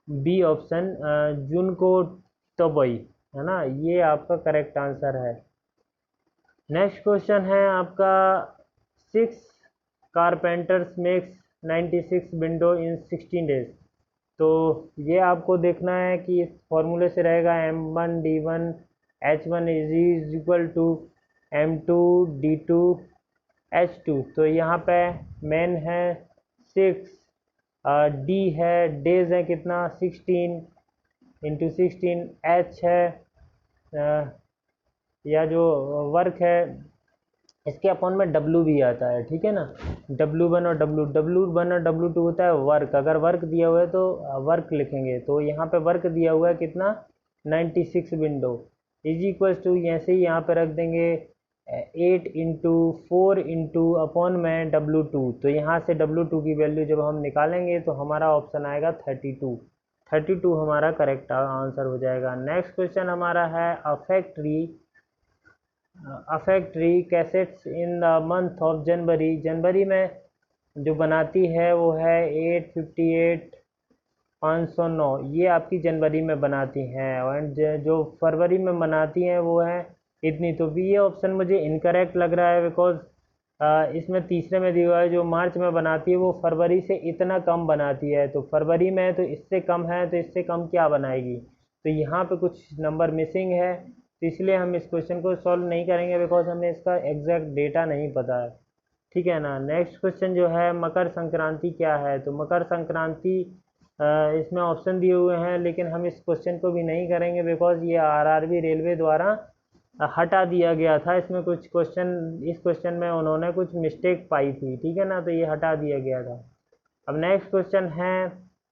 बी ऑप्शन जुनको तोबई, है ना, ये आपका करेक्ट आंसर है। नेक्स्ट क्वेश्चन है आपका 6 carpenters makes 96 window in 16 days. तो ये आपको देखना है कि इस फॉर्मूले से रहेगा M1D1 H1 is equal to M2D2 H2। तो यहाँ पे मेन है 6, डी है डेज है कितना 16 × 16, एच है या जो वर्क है इसके अपॉन में डब्लू भी आता है। ठीक है ना, W1 और W1 और W2 होता है वर्क। अगर वर्क दिया हुआ है तो वर्क लिखेंगे, तो यहाँ पे वर्क दिया हुआ है कितना 96 विंडो इज इक्वल टू ऐसे ही यहाँ पे रख देंगे 8 × 4 अपॉन में W2। तो यहाँ से W2 की वैल्यू जब हम निकालेंगे तो हमारा ऑप्शन आएगा 32 हमारा करेक्ट आंसर हो जाएगा। नेक्स्ट क्वेश्चन हमारा है factory cassettes in the month of January. जनवरी में जो बनाती है वो है 858 509, ये आपकी जनवरी में बनाती हैं। एंड जो फरवरी में बनाती हैं वो है इतनी। तो भी ये ऑप्शन मुझे इनकरेक्ट लग रहा है बिकॉज इसमें तीसरे में दिया हुआ है जो मार्च में बनाती है वो फरवरी से इतना कम बनाती है। तो फरवरी में तो इससे कम है, तो इससे कम क्या बनाएगी, तो यहाँ पे कुछ नंबर मिसिंग है, तो इसलिए हम इस क्वेश्चन को सॉल्व नहीं करेंगे बिकॉज हमें इसका एग्जैक्ट डेटा नहीं पता है। ठीक है ना। नेक्स्ट क्वेश्चन जो है मकर संक्रांति क्या है। तो मकर संक्रांति इसमें ऑप्शन दिए हुए हैं, लेकिन हम इस क्वेश्चन को भी नहीं करेंगे बिकॉज ये आरआरबी रेलवे द्वारा हटा दिया गया था। इसमें कुछ इस क्वेश्चन में उन्होंने कुछ मिस्टेक पाई थी। ठीक है ना, तो ये हटा दिया गया था। अब नेक्स्ट क्वेश्चन है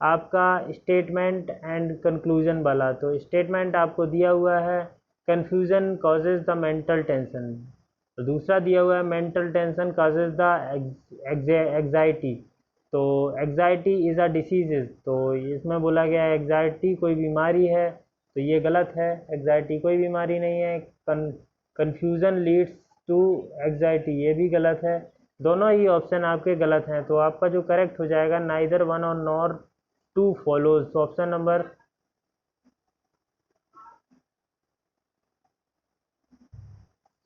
आपका स्टेटमेंट एंड कंक्लूजन वाला। तो स्टेटमेंट आपको दिया हुआ है confusion causes the mental tension. तो दूसरा दिया हुआ है mental tension causes the anxiety. तो एग्जाइटी इज़ अ डिसीजेज, तो इसमें बोला गया है एग्जाइटी कोई बीमारी है, तो ये गलत है, एग्जाइटी कोई बीमारी नहीं है। कन्फ्यूज़न लीड्स टू एग्जाइटी, ये भी गलत है। दोनों ही ऑप्शन आपके गलत हैं, तो आपका जो करेक्ट हो जाएगा नाइदर वन और नॉर टू फॉलोज। तो ऑप्शन नंबर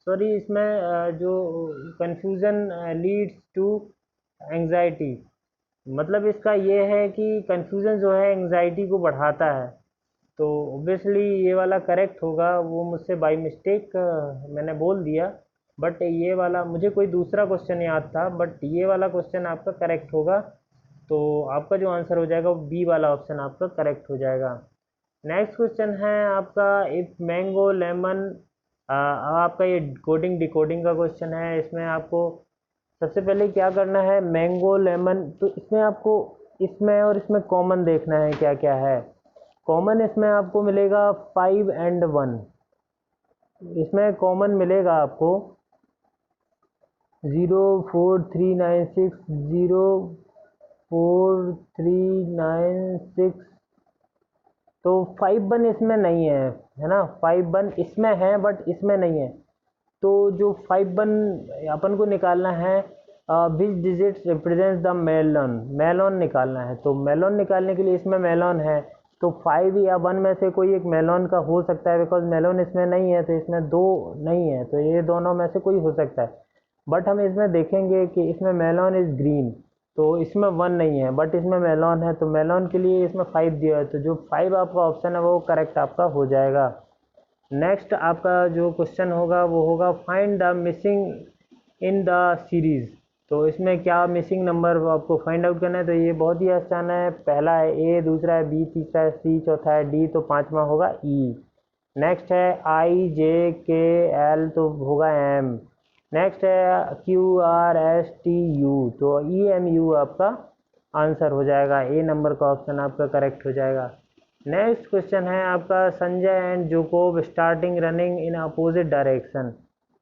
सॉरी इसमें जो कन्फ्यूज़न लीड्स टू एंग्जाइटी, मतलब इसका ये है कि कन्फ्यूज़न जो है एंग्जाइटी को बढ़ाता है। तो ऑब्वियसली ये वाला करेक्ट होगा, वो मुझसे बाय मिस्टेक मैंने बोल दिया, बट ये वाला मुझे कोई दूसरा क्वेश्चन याद था, बट ये वाला क्वेश्चन आपका करेक्ट होगा। तो आपका जो आंसर हो जाएगा वो बी वाला ऑप्शन आपका करेक्ट हो जाएगा। नेक्स्ट क्वेश्चन है आपका इफ मैंगो लेमन। आपका ये कोडिंग डिकोडिंग का क्वेश्चन है। इसमें आपको सबसे पहले क्या करना है, मैंगो लेमन, तो इसमें आपको इसमें और इसमें कॉमन देखना है क्या क्या है। कॉमन इसमें आपको मिलेगा 5 and 1, इसमें कॉमन मिलेगा आपको 0 4 3 9 6 0 4396, तो 51 इसमें नहीं है ना, 51 इसमें है बट इसमें नहीं है। तो जो 51 अपन को निकालना है, which digit represents the melon, melon निकालना है। तो मेलॉन निकालने के लिए इसमें मेलॉन है, तो 5 या 1 में से कोई एक मेलॉन का हो सकता है, बिकॉज मेलॉन इसमें नहीं है, तो इसमें 2 नहीं है, तो ये दोनों में से कोई हो सकता है। बट हम इसमें देखेंगे कि इसमें मेलॉन इज़ ग्रीन, तो इसमें 1 नहीं है बट इसमें मेलॉन है, तो मेलॉन के लिए इसमें 5 दिया है, तो जो 5 आपका ऑप्शन है वो करेक्ट आपका हो जाएगा। नेक्स्ट आपका जो क्वेश्चन होगा वो होगा find the missing in the series. तो इसमें क्या मिसिंग नंबर आपको फाइंड आउट करना है, तो ये बहुत ही आसान है। पहला है ए, दूसरा है बी, तीसरा है सी, चौथा है डी, तो पांचवा होगा ई। नेक्स्ट है आई, जे, के, एल, तो होगा एम। नेक्स्ट है Q, R, S, T, U, तो ई, एम, यू आपका आंसर हो जाएगा। ए नंबर का ऑप्शन आपका करेक्ट हो जाएगा। नेक्स्ट क्वेश्चन है आपका Sanjay and Jacob starting running in opposite direction.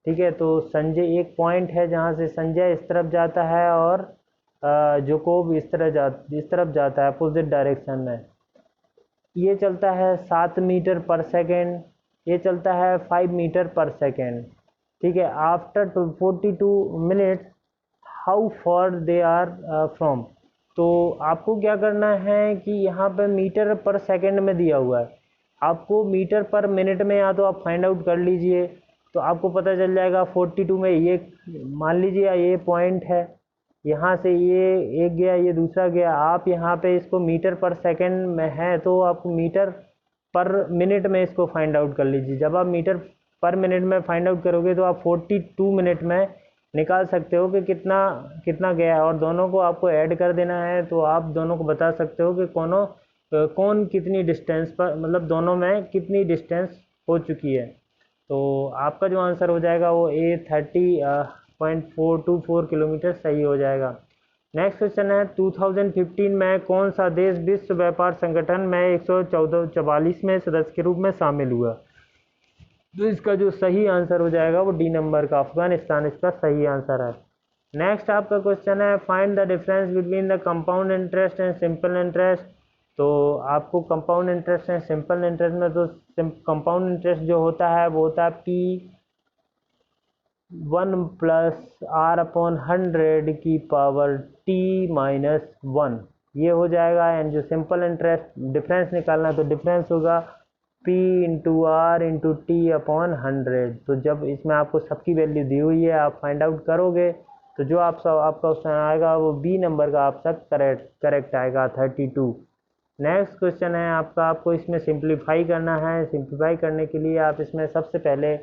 ठीक है, तो संजय एक पॉइंट है जहाँ से संजय इस तरफ जाता है और जोकोब इस तरफ जाता है अपोजिट डायरेक्शन में। ये चलता है 7 मीटर पर सेकेंड, ये चलता है 5 मीटर पर सेकेंड। ठीक है, after 42 minutes how far they are from. तो आपको क्या करना है कि यहाँ पे मीटर पर सेकंड में दिया हुआ है, आपको मीटर पर मिनट में या तो आप फाइंड आउट कर लीजिए, तो आपको पता चल जाएगा 42 में। ये मान लीजिए ये पॉइंट है, यहाँ से ये एक गया, ये दूसरा गया, आप यहाँ पे इसको मीटर पर सेकंड में है तो आप मीटर पर मिनट में इसको फाइंड आउट कर लीजिए। जब आप मीटर पर मिनट में फाइंड आउट करोगे तो आप 42 मिनट में निकाल सकते हो कि कितना कितना गया है, और दोनों को आपको ऐड कर देना है, तो आप दोनों को बता सकते हो कि कौन कितनी डिस्टेंस पर, मतलब दोनों में कितनी डिस्टेंस हो चुकी है। तो आपका जो आंसर हो जाएगा वो ए 30.424 किलोमीटर सही हो जाएगा। नेक्स्ट क्वेश्चन है 2015 में कौन सा देश विश्व व्यापार संगठन में 144 में सदस्य के रूप में शामिल हुआ। तो इसका जो सही आंसर हो जाएगा वो डी नंबर का अफगानिस्तान इसका सही आंसर है। नेक्स्ट आपका क्वेश्चन है find the difference between the compound interest and simple interest. तो आपको compound interest and simple interest में, तो कंपाउंड इंटरेस्ट जो होता है वो होता है P 1 प्लस आर अपॉन 100 की पावर T माइनस 1, ये हो जाएगा। एंड जो सिंपल इंटरेस्ट डिफरेंस निकालना है तो डिफरेंस होगा P into R into T upon 100। तो जब इसमें आपको सबकी वैल्यू दी हुई है, आप फाइंड आउट करोगे तो जो आपका ऑप्शन आएगा वो बी नंबर का आपका करेक्ट आएगा 32। नेक्स्ट क्वेश्चन है आपका, आपको इसमें सिंप्लीफाई करना है। सिंप्लीफाई करने के लिए आप इसमें सबसे पहले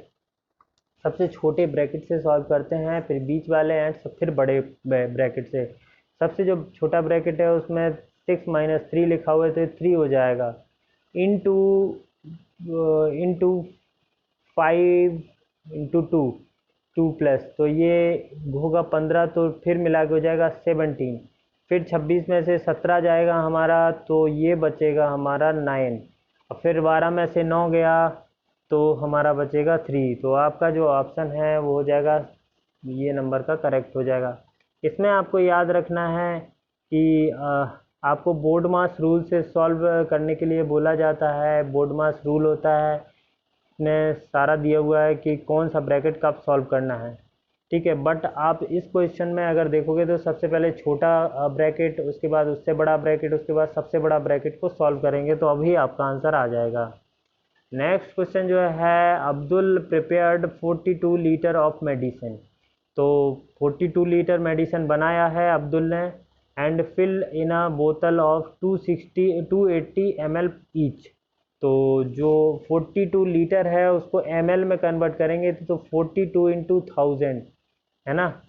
सबसे छोटे ब्रैकेट से सॉल्व करते हैं, फिर बीच वाले एंड फिर बड़े ब्रैकेट से। सबसे जो छोटा ब्रैकेट है उसमें 6 माइनस 3 लिखा हुआ है, तो 3 हो जाएगा इंटू 5 इंटू 2 प्लस, तो ये होगा 15, तो फिर मिला के हो जाएगा 17। फिर 26 में से 17 जाएगा हमारा, तो ये बचेगा हमारा 9। और फिर 12 में से 9 गया तो हमारा बचेगा 3। तो आपका जो ऑप्शन है वो हो जाएगा ये नंबर का करेक्ट हो जाएगा। इसमें आपको याद रखना है कि आपको बोर्ड मास रूल से सॉल्व करने के लिए बोला जाता है। बोर्ड मास रूल होता है, इसमें सारा दिया हुआ है कि कौन सा ब्रैकेट का आप सॉल्व करना है। ठीक है, बट आप इस क्वेश्चन में अगर देखोगे तो सबसे पहले छोटा ब्रैकेट, उसके बाद उससे बड़ा ब्रैकेट, उसके बाद सबसे बड़ा ब्रैकेट को सॉल्व करेंगे तो अभी आपका आंसर आ जाएगा। नेक्स्ट क्वेश्चन जो है Abdul prepared 42 litre of medicine. तो 42 लीटर मेडिसिन बनाया है अब्दुल ने, एंड फिल इन अ बोतल ऑफ 280 ml ईच। तो जो 42 लीटर है उसको ml में कन्वर्ट करेंगे तो 42 इंटू 1000 है ना,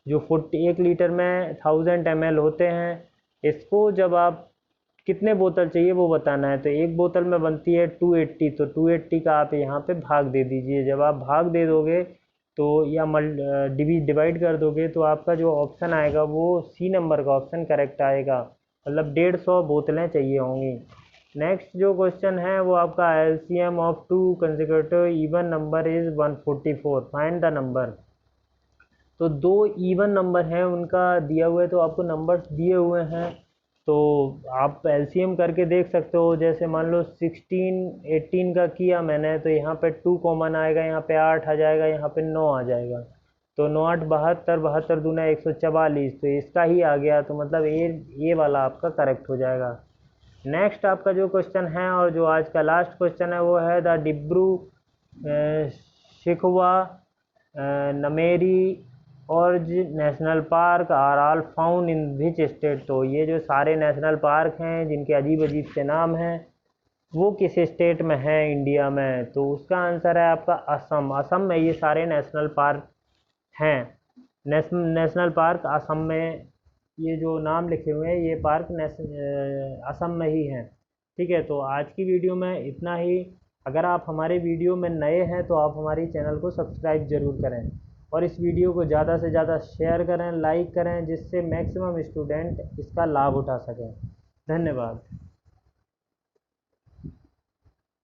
जो 41 लीटर में 1000 ml होते हैं। इसको जब आप कितने बोतल चाहिए वो बताना है, तो एक बोतल में बनती है 280, तो 280 का आप यहाँ पे भाग दे दीजिए। जब आप भाग दे दोगे तो या डिवाइड कर दोगे तो आपका जो ऑप्शन आएगा वो सी नंबर का ऑप्शन करेक्ट आएगा, मतलब 150 बोतलें चाहिए होंगी। नेक्स्ट जो क्वेश्चन है वो आपका LCM of 2 consecutive even number is 144, find the number. तो 2 इवन नंबर हैं उनका दिया हुआ है, तो आपको नंबर्स दिए हुए हैं तो आप एलसीएम करके देख सकते हो। जैसे मान लो 16 18 का किया मैंने, तो यहाँ पे 2 कॉमन आएगा, यहाँ पे 8 आ जाएगा, यहाँ पे 9 आ जाएगा। तो 9 8 72, 72 दूना 144, तो इसका ही आ गया। तो मतलब ये वाला आपका करेक्ट हो जाएगा। नेक्स्ट आपका जो क्वेश्चन है और जो आज का लास्ट क्वेश्चन है वो है द डिब्रू शिखवा नमेरी ऑर्ज national park are all found in which state. तो ये जो सारे नेशनल पार्क हैं जिनके अजीब अजीब से नाम हैं वो किस स्टेट में है इंडिया में। तो उसका आंसर है आपका असम। असम में ये सारे नेशनल पार्क हैं। नेशनल पार्क असम में, ये जो नाम लिखे हुए हैं ये पार्क असम में ही हैं। ठीक है, तो आज की वीडियो में इतना ही। अगर आप हमारे वीडियो में नए हैं तो आप हमारी चैनल को सब्सक्राइब ज़रूर करें और इस वीडियो को ज़्यादा से ज़्यादा शेयर करें, लाइक करें, जिससे मैक्सिमम स्टूडेंट इसका लाभ उठा सकें। धन्यवाद।